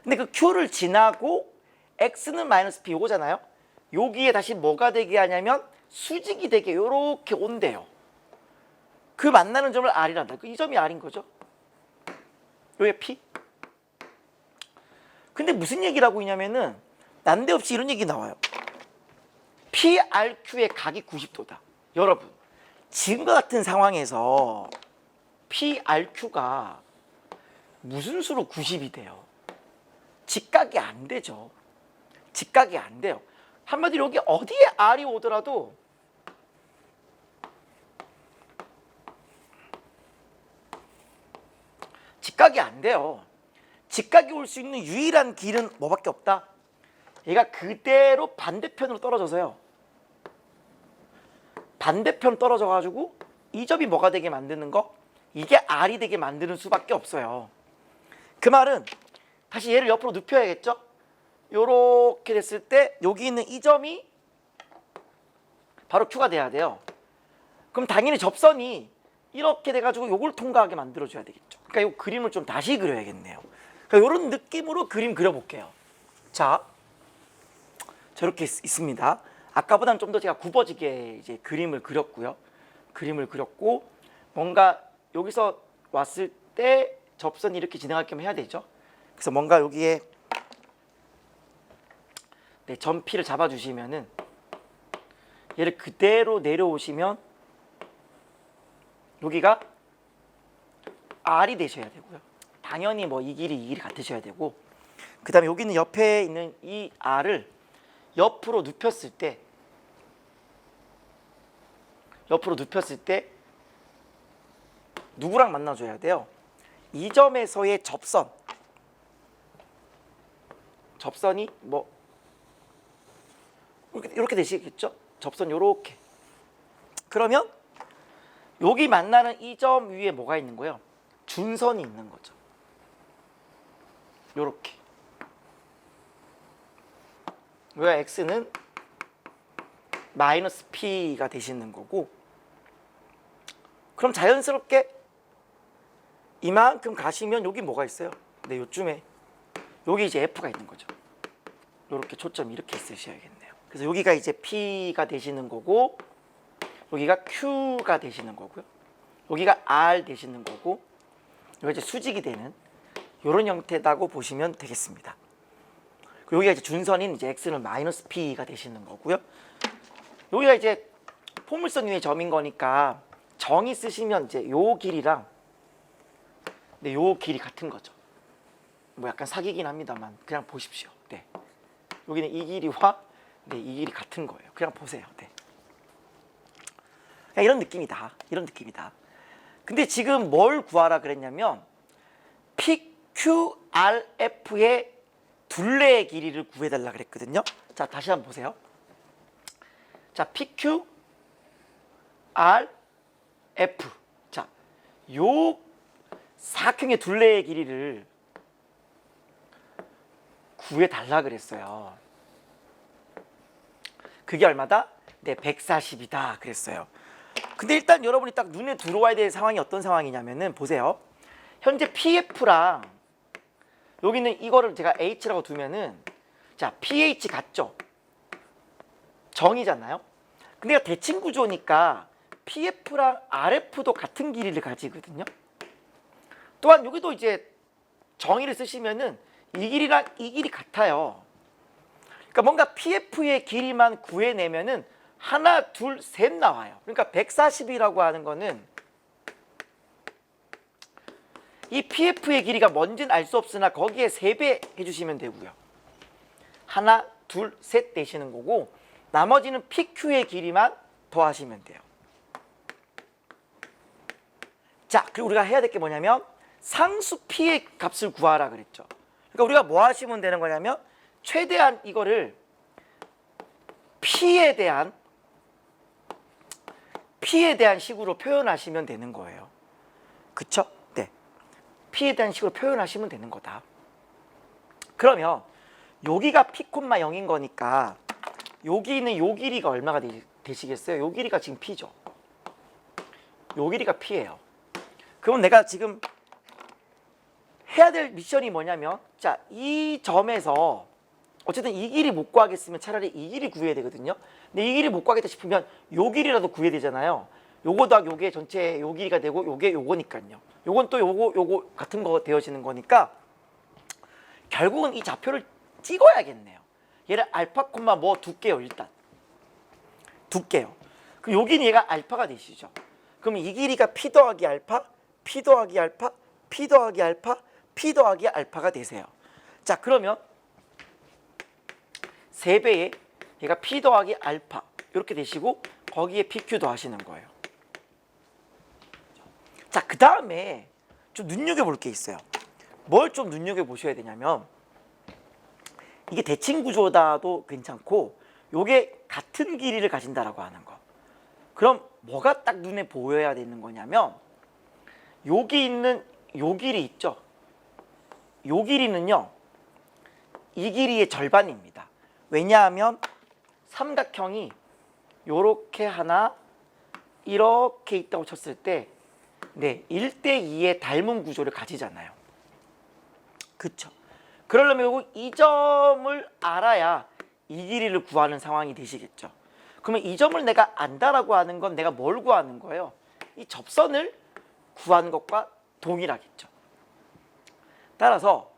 근데 그 q를 지나고 x는 마이너스 p 요거잖아요. 여기에 다시 뭐가 되게 하냐면 수직이 되게 요렇게 온대요. 그 만나는 점을 r이란다. 이 점이 r인 거죠. 요게 p. 근데 무슨 얘기를 하고 있냐면은 난데없이 이런 얘기 나와요. PRQ의 각이 90도다. 여러분, 지금과 같은 상황에서 PRQ가 무슨 수로 90이 돼요? 직각이 안 되죠. 직각이 안 돼요. 한마디로 여기 어디에 R이 오더라도 직각이 안 돼요. 직각이 올 수 있는 유일한 길은 뭐밖에 없다? 얘가 그대로 반대편으로 떨어져서요. 반대편 떨어져 가지고 이 점이 뭐가 되게 만드는 거? 이게 R이 되게 만드는 수밖에 없어요. 그 말은 다시 얘를 옆으로 눕혀야겠죠? 요렇게 됐을 때 여기 있는 이 점이 바로 Q가 돼야 돼요. 그럼 당연히 접선이 이렇게 돼가지고 요걸 통과하게 만들어줘야 되겠죠. 그러니까 요 그림을 좀 다시 그려야겠네요. 그러니까 요런 느낌으로 그림 그려볼게요. 자, 저렇게 있습니다. 아까보다는 좀 더 제가 굽어지게 이제 그림을 그렸고요. 그림을 그렸고 뭔가 여기서 왔을 때 접선이 이렇게 진행할 겸 해야 되죠. 그래서 뭔가 여기에 네, 점 P를 잡아주시면은 얘를 그대로 내려오시면 여기가 R이 되셔야 되고요. 당연히 뭐 이 길이 같으셔야 되고, 그 다음에 여기는 옆에 있는 이 R을 옆으로 눕혔을 때 누구랑 만나줘야 돼요? 이 점에서의 접선이 뭐 이렇게 되시겠죠? 접선 요렇게. 그러면 여기 만나는 이 점 위에 뭐가 있는 거예요? 준선이 있는 거죠. 요렇게. 왜 x는 마이너스 p가 되시는 거고, 그럼 자연스럽게 이만큼 가시면 여기 뭐가 있어요? 네, 요쯤에 여기 이제 f가 있는 거죠. 요렇게 초점이 이렇게 있으셔야겠네요. 그래서 여기가 이제 p가 되시는 거고, 여기가 q가 되시는 거고요. 여기가 r 되시는 거고, 여기가 이제 수직이 되는 이런 형태라고 보시면 되겠습니다. 여기가 이제 준선인 이제 x는 마이너스 p가 되시는 거고요. 여기가 이제 포물선 위의 점인 거니까 정의 쓰시면 이제 요 길이랑 네, 요 길이 같은 거죠. 뭐 약간 사기긴 합니다만 그냥 보십시오. 네. 여기는 이 길이와 네, 이 길이 같은 거예요. 그냥 보세요. 네. 그냥 이런 느낌이다. 이런 느낌이다. 근데 지금 뭘 구하라 그랬냐면 PQRF의 둘레의 길이를 구해달라 그랬거든요. 자, 다시 한번 보세요. 자, PQRF. 자, 요 사각형의 둘레의 길이를 구해달라 그랬어요. 그게 얼마다? 네, 140이다 그랬어요. 근데 일단 여러분이 딱 눈에 들어와야 될 상황이 어떤 상황이냐면은 보세요. 현재 PF랑 여기는 이거를 제가 H라고 두면은 자, PH 같죠? 정이잖아요. 근데 이거 대칭 구조니까 PF랑 RF도 같은 길이를 가지거든요. 또한 여기도 이제 정의를 쓰시면은 이 길이랑 이 길이 같아요. 그러니까 뭔가 PF의 길이만 구해내면은 하나, 둘, 셋 나와요. 그러니까 140이라고 하는 거는 이 PF의 길이가 뭔지는 알 수 없으나 거기에 3배 해주시면 되고요. 하나, 둘, 셋 되시는 거고, 나머지는 PQ의 길이만 더하시면 돼요. 자, 그리고 우리가 해야 될 게 뭐냐면 상수 P의 값을 구하라 그랬죠. 그러니까 우리가 뭐 하시면 되는 거냐면 최대한 이거를 P에 대한 식으로 표현하시면 되는 거예요. 그쵸? 네. P에 대한 식으로 표현하시면 되는 거다. 그러면 여기가 P, 0인 거니까 여기 있는 요 길이가 얼마가 되시겠어요? 요 길이가 지금 P죠. 요 길이가 P예요. 그럼 내가 지금 해야 될 미션이 뭐냐면 자, 이 점에서 어쨌든 이 길이 못 구하겠으면 차라리 이 길이 구해야 되거든요. 근데 이 길이 못 구하겠다 싶으면 요 길이라도 구해야 되잖아요. 요거 더하기 요게 전체 요 길이가 되고 요게 요거니까요. 요건 또 요거 같은 거 되어지는 거니까 결국은 이 좌표를 찍어야겠네요. 얘를 알파 콤마 뭐 둘게요. 일단 둘게요. 그럼 여기는 얘가 알파가 되시죠. 그럼 이 길이가 P 더하기 알파, P 더하기 알파, P 더하기 알파, P 더하기 알파가 되세요. 자, 그러면 3배에 얘가 P 더하기 알파 이렇게 되시고 거기에 PQ 더하시는 거예요. 자, 그 다음에 좀 눈여겨볼 게 있어요. 뭘 좀 눈여겨보셔야 되냐면 이게 대칭 구조다도 괜찮고 요게 같은 길이를 가진다라고 하는 거. 그럼 뭐가 딱 눈에 보여야 되는 거냐면 여기 있는 요 길이 있죠. 요 길이는요. 이 길이의 절반입니다. 왜냐하면 삼각형이 요렇게 하나 이렇게 있다고 쳤을 때 네, 1대2의 닮은 구조를 가지잖아요. 그쵸? 그러려면 이 점을 알아야 이 길이를 구하는 상황이 되시겠죠. 그러면 이 점을 내가 안다라고 하는 건 내가 뭘 구하는 거예요? 이 접선을 구한 것과 동일하겠죠. 따라서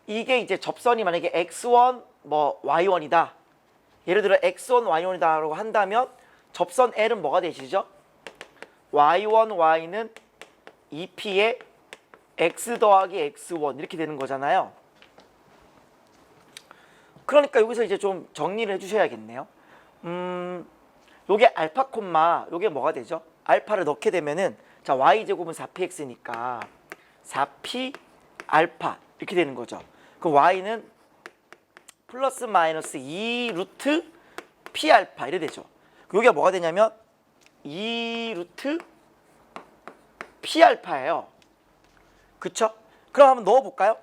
이게 이제 접선이 만약에 x1 뭐 y1이다. 예를 들어 x1 y1이다라고 한다면 접선 L은 뭐가 되시죠? y1 y는 2p의 x 더하기 x1 이렇게 되는 거잖아요. 그러니까 여기서 이제 좀 정리를 해주셔야겠네요. 요게 알파 콤마 요게 뭐가 되죠? 알파를 넣게 되면은 자 y제곱은 4px니까 4p 알파 이렇게 되는 거죠. 그럼 y는 플러스 마이너스 2 루트 p 알파 이래 되죠. 요게 뭐가 되냐면 2 루트 p 알파예요. 그쵸? 그럼 한번 넣어볼까요?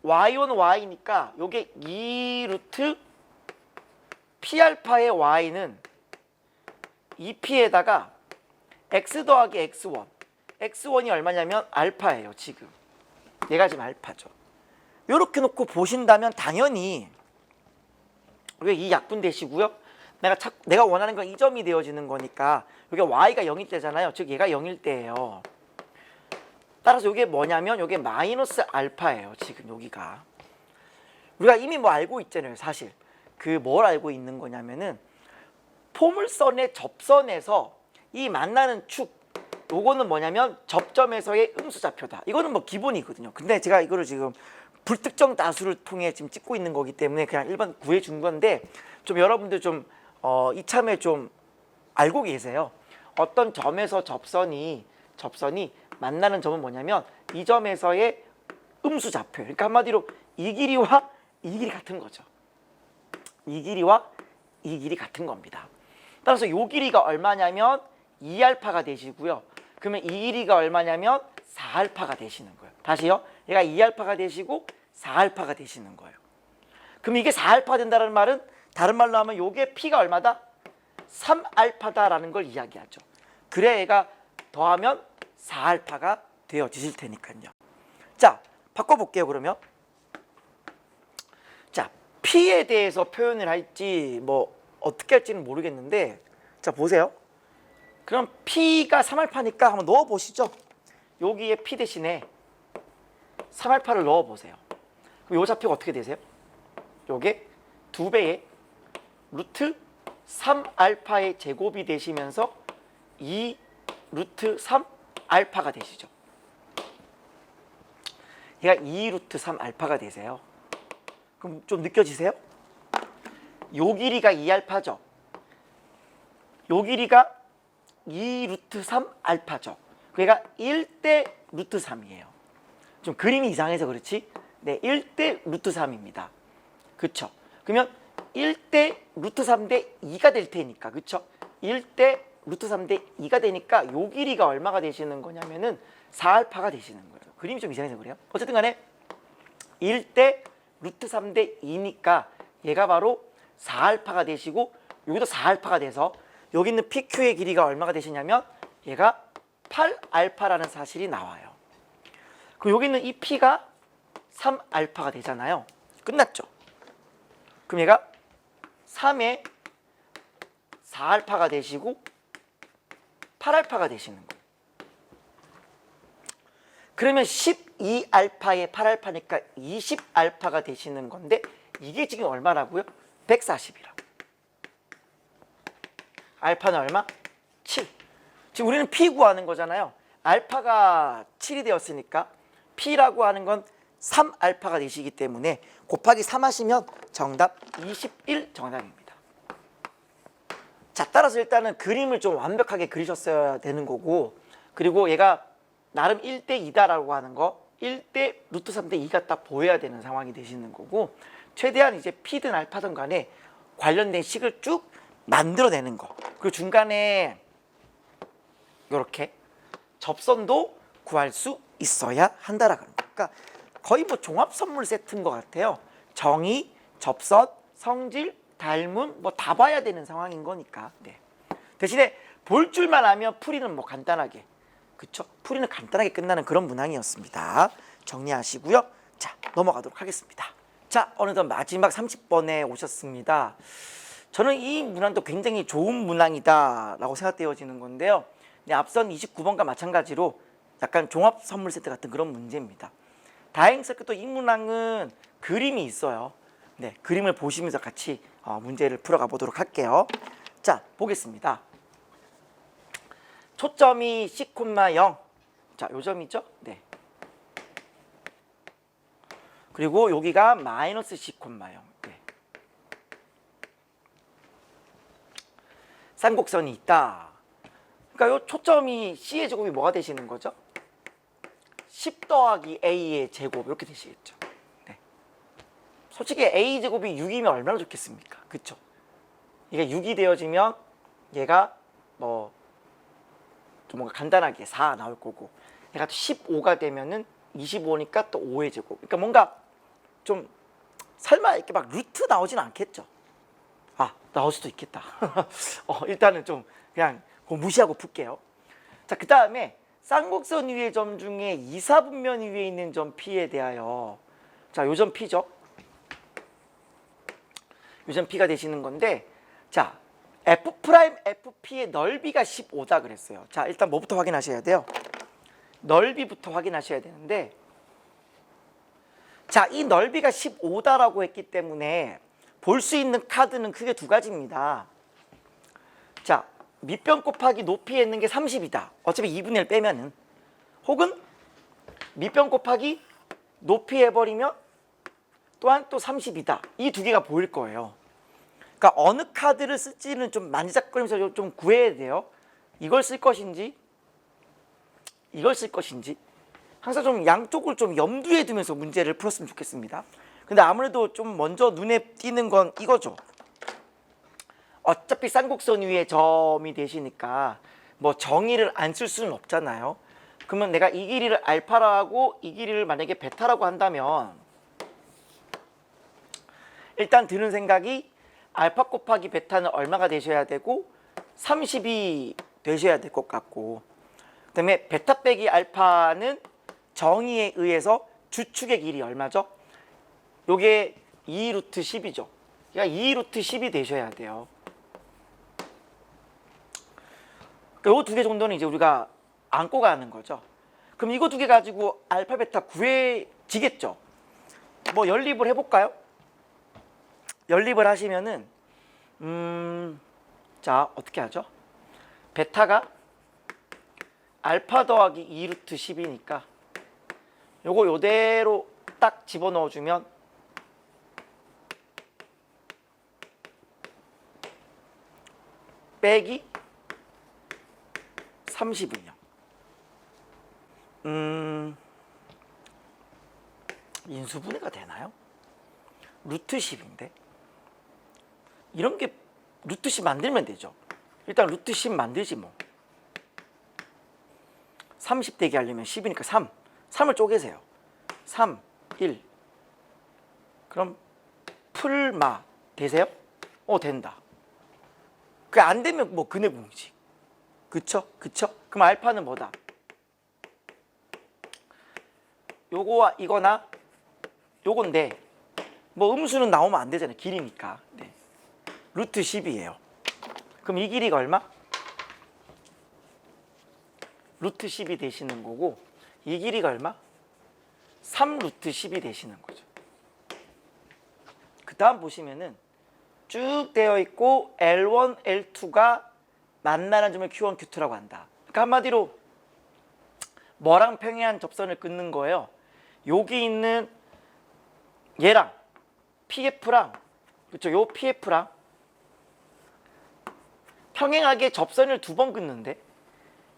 y1 y니까 요게 2 루트 p 알파의 y는 2p에다가 x 더하기 x1 x1이 얼마냐면 알파예요. 지금 얘가 지금 알파죠. 요렇게 놓고 보신다면 당연히 왜 이 약분되시고요. 내가 원하는 건 이 점이 되어지는 거니까 이게 y가 0일 때잖아요. 즉 얘가 0일 때예요. 따라서 이게 뭐냐면 이게 마이너스 알파예요. 지금 여기가 우리가 이미 뭐 알고 있잖아요. 사실 그 뭘 알고 있는 거냐면은 포물선의 접선에서 이 만나는 축 요거는 뭐냐면 접점에서의 음수좌표다. 이거는 뭐 기본이거든요. 근데 제가 이거를 지금 불특정 다수를 통해 지금 찍고 있는 거기 때문에 그냥 일반 구해준 건데 좀 여러분들 좀 이참에 좀 알고 계세요. 어떤 점에서 접선이 만나는 점은 뭐냐면 이 점에서의 음수좌표. 그러니까 한마디로 이 길이와 이 길이 같은 거죠. 이 길이와 이 길이 같은 겁니다. 따라서 이 길이가 얼마냐면 2알파가 되시고요. 그러면 이 길이가 얼마냐면 4알파가 되시는 거예요. 다시요. 얘가 2알파가 되시고 4알파가 되시는 거예요. 그럼 이게 4알파 된다는 말은 다른 말로 하면 요게 P가 얼마다? 3알파다라는 걸 이야기하죠. 그래야 얘가 더하면 4알파가 되어지실 테니까요. 자, 바꿔볼게요. 그러면 자, P에 대해서 표현을 할지 뭐 어떻게 할지는 모르겠는데 자 보세요. 그럼 P가 3알파니까 한번 넣어보시죠. 여기에 P 대신에 3알파를 넣어보세요. 그럼 요 좌표가 어떻게 되세요? 요게 2배의 루트 3알파의 제곱이 되시면서 2 루트 3알파가 되시죠. 얘가 2 루트 3알파가 되세요. 그럼 좀 느껴지세요? 요 길이가 2알파죠. 요 길이가 2 루트 3알파죠. 그러니까 1대 루트 3이에요. 좀 그림이 이상해서 그렇지? 네, 1대 루트 3입니다. 그쵸? 그러면 1대 루트 3대 2가 될 테니까, 그쵸? 1대 루트 3대 2가 되니까 요 길이가 얼마가 되시는 거냐면은 4알파가 되시는 거예요. 그림이 좀 이상해서 그래요. 어쨌든 간에 1대 루트 3대 2니까 얘가 바로 4알파가 되시고 여기도 4알파가 돼서 여기 있는 PQ의 길이가 얼마가 되시냐면 얘가 8알파라는 사실이 나와요. 그럼 여기 있는 이 P가 3알파가 되잖아요. 끝났죠? 그럼 얘가 3에 4알파가 되시고 8알파가 되시는 거예요. 그러면 12알파에 8알파니까 20알파가 되시는 건데 이게 지금 얼마라고요? 140이라고. 알파는 얼마? 7. 지금 우리는 P 구하는 거잖아요. 알파가 7이 되었으니까 P라고 하는 건 3알파가 되시기 때문에 곱하기 3 하시면 정답 21 정답입니다. 자, 따라서 일단은 그림을 좀 완벽하게 그리셨어야 되는 거고, 그리고 얘가 나름 1대 2다라고 하는 거 1대 루트 3대 2가 딱 보여야 되는 상황이 되시는 거고, 최대한 이제 P든 알파든 간에 관련된 식을 쭉 만들어내는 거, 그리고 중간에 이렇게 접선도 구할 수 있어야 한다라는 거. 그러니까 거의 뭐 종합 선물 세트인 것 같아요. 정의, 접선, 성질, 닮음 뭐 다 봐야 되는 상황인 거니까. 네. 대신에 볼 줄만 알면 풀이는 뭐 간단하게, 그쵸? 풀이는 간단하게 끝나는 그런 문항이었습니다. 정리하시고요. 자, 넘어가도록 하겠습니다. 자, 어느덧 마지막 30번에 오셨습니다. 저는 이 문항도 굉장히 좋은 문항이다 라고 생각되어지는 건데요. 네, 앞선 29번과 마찬가지로 약간 종합 선물 세트 같은 그런 문제입니다. 다행스럽게 또 이 문항은 그림이 있어요. 네, 그림을 보시면서 같이 문제를 풀어가 보도록 할게요. 자, 보겠습니다. 초점이 C,0. 자, 요 점이죠? 네. 그리고 여기가 마이너스 C,0. 네. 쌍곡선이 있다. 그러니까 요 초점이 C의 제곱이 뭐가 되시는 거죠? 10 더하기 A의 제곱 이렇게 되시겠죠. 네. 솔직히 A 제곱이 6이면 얼마나 좋겠습니까? 그쵸? 이게 6이 되어지면 얘가 뭐 좀 뭔가 간단하게 4 나올 거고, 얘가 또 15가 되면은 25니까 또 5의 제곱. 그러니까 뭔가 좀 설마 이렇게 막 루트 나오진 않겠죠. 아, 나올 수도 있겠다. 일단은 좀 그냥 무시하고 풀게요. 자, 그 다음에 쌍곡선 위의 점 중에 이사분면 위에 있는 점 P에 대하여, 자, 요 점 P죠. 요 점 P가 되시는 건데, 자, F'Fp의 넓이가 15다 그랬어요. 자, 일단 뭐부터 확인하셔야 돼요? 넓이부터 확인하셔야 되는데, 자, 이 넓이가 15다라고 했기 때문에 볼 수 있는 카드는 크게 두 가지입니다. 자, 밑변 곱하기 높이에 있는 게 30이다. 어차피 2분의 1 빼면은. 혹은 밑변 곱하기 높이 해버리면 또한 또 30이다. 이 두 개가 보일 거예요. 그러니까 어느 카드를 쓸지는 좀 만지작거리면서 좀 구해야 돼요. 이걸 쓸 것인지 이걸 쓸 것인지 항상 좀 양쪽을 좀 염두에 두면서 문제를 풀었으면 좋겠습니다. 근데 아무래도 좀 먼저 눈에 띄는 건 이거죠. 어차피 쌍곡선 위에 점이 되시니까 뭐 정의를 안 쓸 수는 없잖아요. 그러면 내가 이 길이를 알파라고 이 길이를 만약에 베타라고 한다면 일단 드는 생각이 알파 곱하기 베타는 얼마가 되셔야 되고 30이 되셔야 될 것 같고, 그 다음에 베타 빼기 알파는 정의에 의해서 주축의 길이 얼마죠? 요게 2 루트 10이죠. 그러니까 2 루트 10이 되셔야 돼요. 요 두 개 정도는 이제 우리가 안고 가는 거죠. 그럼 이거 두 개 가지고 알파 베타 구해지겠죠. 뭐 연립을 해볼까요? 연립을 하시면은 자, 어떻게 하죠? 베타가 알파 더하기 2 루트 10이니까 요거 요대로 딱 집어넣어주면 빼기 30은요. 인수분해가 되나요? 루트 10인데 이런 게 루트 10 만들면 되죠. 일단 루트 10 만들지 뭐. 30 되게 하려면 10이니까 3. 3을 쪼개세요. 3, 1. 그럼 풀마 되세요? 된다. 그게 안 되면 뭐 근해 공식. 그쵸? 그쵸? 그럼 알파는 뭐다? 요거와 이거나 요건데 뭐 음수는 나오면 안 되잖아요. 길이니까. 네. 루트 10이에요. 그럼 이 길이가 얼마? 루트 10이 되시는 거고, 이 길이가 얼마? 3 루트 10이 되시는 거죠. 그 다음 보시면은 쭉 되어 있고 L1, L2가 만나는 점을 Q1, Q2라고 한다. 그러니까 한마디로 뭐랑 평행한 접선을 끊는 거예요? 여기 있는 얘랑 PF랑, 그렇죠? 요 PF랑 평행하게 접선을 두 번 끊는데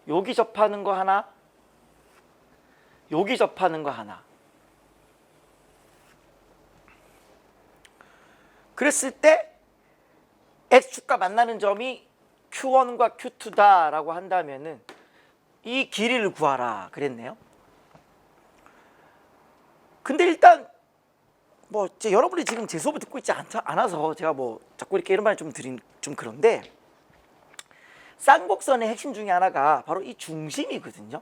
여기 접하는 거 하나, 여기 접하는 거 하나. 그랬을 때 X축과 만나는 점이 Q1과 Q2다라고 한다면은 이 길이를 구하라 그랬네요. 근데 일단 뭐 여러분이 지금 제 수업을 듣고 있지 않아서 제가 뭐 자꾸 이렇게 이런 말 좀 드린 좀 그런데, 쌍곡선의 핵심 중에 하나가 바로 이 중심이거든요.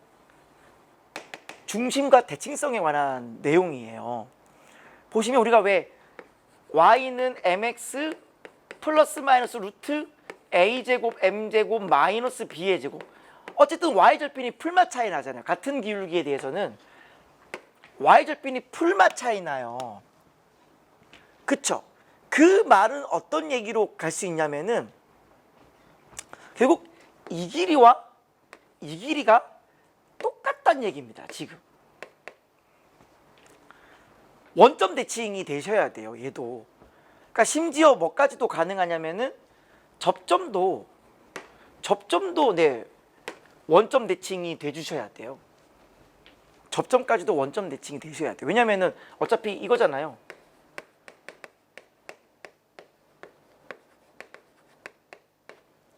중심과 대칭성에 관한 내용이에요. 보시면 우리가 왜 y는 mx 플러스 마이너스 루트 a제곱 m제곱 마이너스 b의 제곱, 어쨌든 y절편이 풀맛 차이 나잖아요. 같은 기울기에 대해서는 y절편이 풀맛 차이 나요. 그쵸? 그 말은 어떤 얘기로 갈 수 있냐면은 결국 이 길이와 이 길이가 똑같다는 얘기입니다. 지금 원점 대칭이 되셔야 돼요. 얘도. 그러니까 심지어 뭐까지도 가능하냐면은 접점도 네 원점 대칭이 돼 주셔야 돼요. 접점까지도 원점 대칭이 되셔야 돼요. 왜냐면은 어차피 이거잖아요.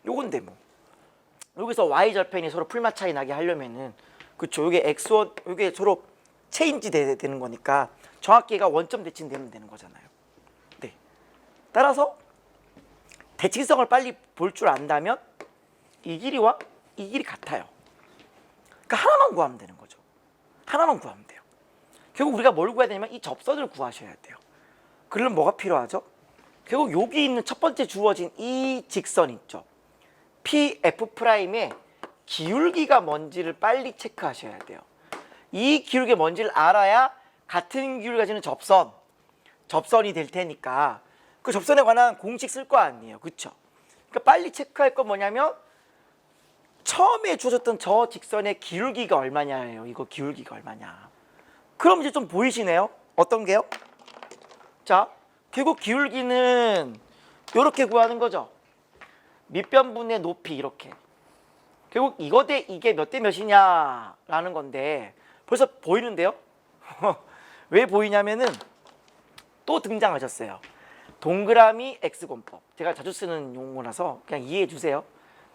요건데 뭐 여기서 y절편이 서로 풀맛 차이 나게 하려면은 그쵸, 요게 x1 요게 서로 체인지 되는 거니까 정확히 얘가 원점 대칭되면 되는 거잖아요. 네. 따라서 대칭성을 빨리 볼 줄 안다면 이 길이와 이 길이 같아요. 그러니까 하나만 구하면 되는 거죠. 하나만 구하면 돼요. 결국 우리가 뭘 구해야 되냐면 이 접선을 구하셔야 돼요. 그러면 뭐가 필요하죠? 결국 여기 있는 첫 번째 주어진 이 직선 있죠. PF'의 기울기가 뭔지를 빨리 체크하셔야 돼요. 이 기울기가 뭔지를 알아야 같은 기울기 가지는 접선이 될 테니까 그 접선에 관한 공식 쓸 거 아니에요. 그쵸? 그러니까 빨리 체크할 건 뭐냐면 처음에 주어졌던 저 직선의 기울기가 얼마냐예요. 이거 기울기가 얼마냐. 그럼 이제 좀 보이시네요. 어떤 게요? 자, 결국 기울기는 이렇게 구하는 거죠. 밑변분의 높이 이렇게. 결국 이거 대 이게 몇 대 몇이냐라는 건데 벌써 보이는데요? 왜 보이냐면은 또 등장하셨어요. 동그라미 X권법. 제가 자주 쓰는 용어라서 그냥 이해해 주세요.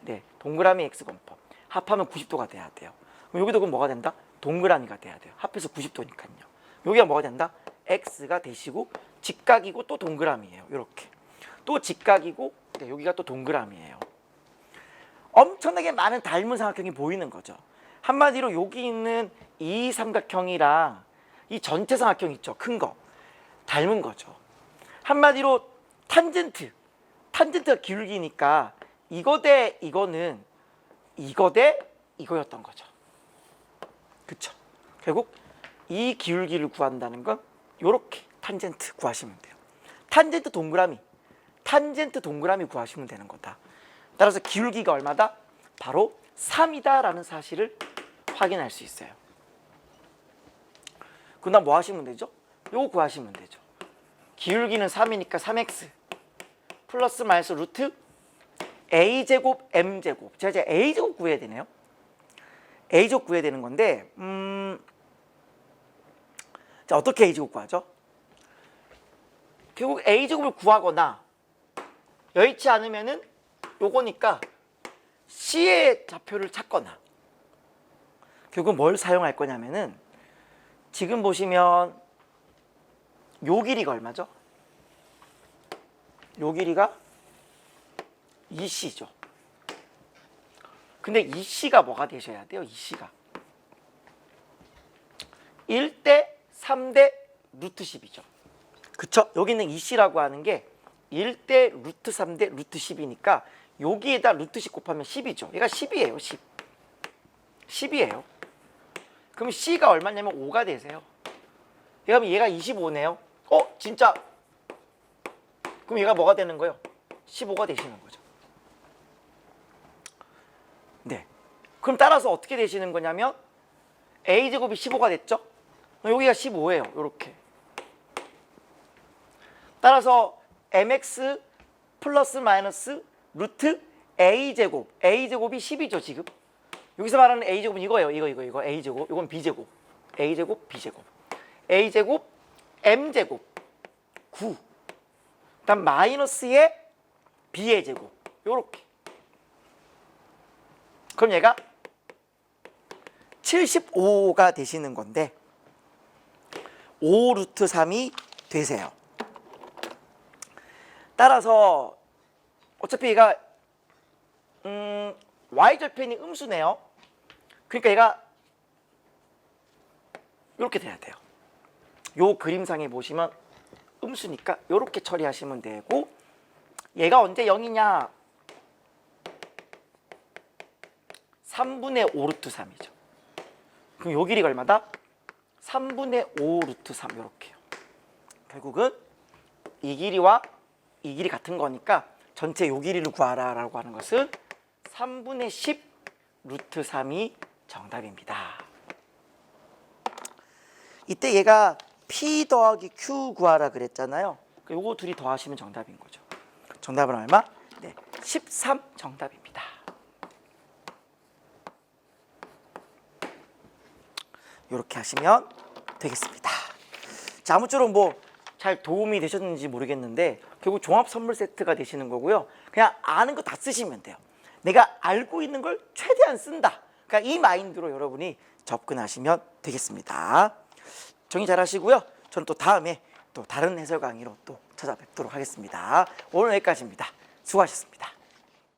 네, 동그라미 X권법. 합하면 90도가 돼야 돼요. 그럼 여기도 그럼 뭐가 된다? 동그라미가 돼야 돼요. 합해서 90도니까요. 여기가 뭐가 된다? X가 되시고 직각이고 또 동그라미예요. 이렇게. 또 직각이고 네, 여기가 또 동그라미예요. 엄청나게 많은 닮은 삼각형이 보이는 거죠. 한마디로 여기 있는 이 삼각형이랑 이 전체 삼각형 있죠. 큰 거. 닮은 거죠. 한마디로 탄젠트가 기울기니까 이거 대 이거는 이거 대 이거였던 거죠. 그쵸? 결국 이 기울기를 구한다는 건 요렇게 탄젠트 구하시면 돼요. 탄젠트 동그라미 구하시면 되는 거다. 따라서 기울기가 얼마다? 바로 3이다 라는 사실을 확인할 수 있어요. 그 다음 뭐 하시면 되죠? 요거 구하시면 되죠. 기울기는 3이니까 3x 플러스 마이너스 루트 a제곱 m제곱. 제가 이제 a제곱 구해야 되네요. a제곱 구해야 되는 건데 자, 어떻게 a제곱 구하죠? 결국 a제곱을 구하거나 여의치 않으면은 요거니까 c의 좌표를 찾거나 결국 뭘 사용할 거냐면은 지금 보시면 요 길이가 얼마죠? 요 길이가 2c죠. 근데 2c가 뭐가 되셔야 돼요? 2c가 1대 3대 루트 10이죠. 그쵸? 여기는 2c라고 하는 게 1대 루트 3대 루트 10이니까 여기에다 루트 10 곱하면 10이죠. 얘가 10이에요. 10. 10이에요. 그럼 c가 얼마냐면 5가 되세요. 그러면 얘가 25네요. 진짜. 그럼 얘가 뭐가 되는 거예요? 15가 되시는 거죠. 네. 그럼 따라서 어떻게 되시는 거냐면 a제곱이 15가 됐죠? 여기가 15예요. 이렇게. 따라서 mx 플러스 마이너스 루트 a제곱. a제곱이 10이죠, 지금. 여기서 말하는 a제곱은 이거예요. 이거. a제곱. 이건 b제곱. a제곱, b제곱. a제곱, m제곱. 9. 그다음 마이너스의 b의 제곱. 요렇게. 그럼 얘가 75가 되시는 건데 5 루트 3이 되세요. 따라서 어차피 얘가 y절편이 음수네요. 그러니까 얘가 이렇게 돼야 돼요. 요 그림상에 보시면 음수니까 이렇게 처리하시면 되고 얘가 언제 0이냐? 3분의 5 루트 3이죠. 그럼 요 길이가 얼마다? 3분의 5 루트 3 이렇게요. 결국은 이 길이와 이 길이 같은 거니까 전체 요 길이를 구하라 라고 하는 것은 3분의 10 루트 3이 정답입니다. 이때 얘가 P 더하기 Q 구하라 그랬잖아요. 요거 둘이 더하시면 정답인 거죠. 정답은 얼마? 네, 13 정답입니다. 이렇게 하시면 되겠습니다. 자, 아무쪼록 뭐 잘 도움이 되셨는지 모르겠는데 결국 종합 선물 세트가 되시는 거고요. 그냥 아는 거 다 쓰시면 돼요. 내가 알고 있는 걸 최대한 쓴다. 그러니까 이 마인드로 여러분이 접근하시면 되겠습니다. 정리 잘 하시고요. 저는 또 다음에 또 다른 해설 강의로 또 찾아뵙도록 하겠습니다. 오늘 여기까지입니다. 수고하셨습니다.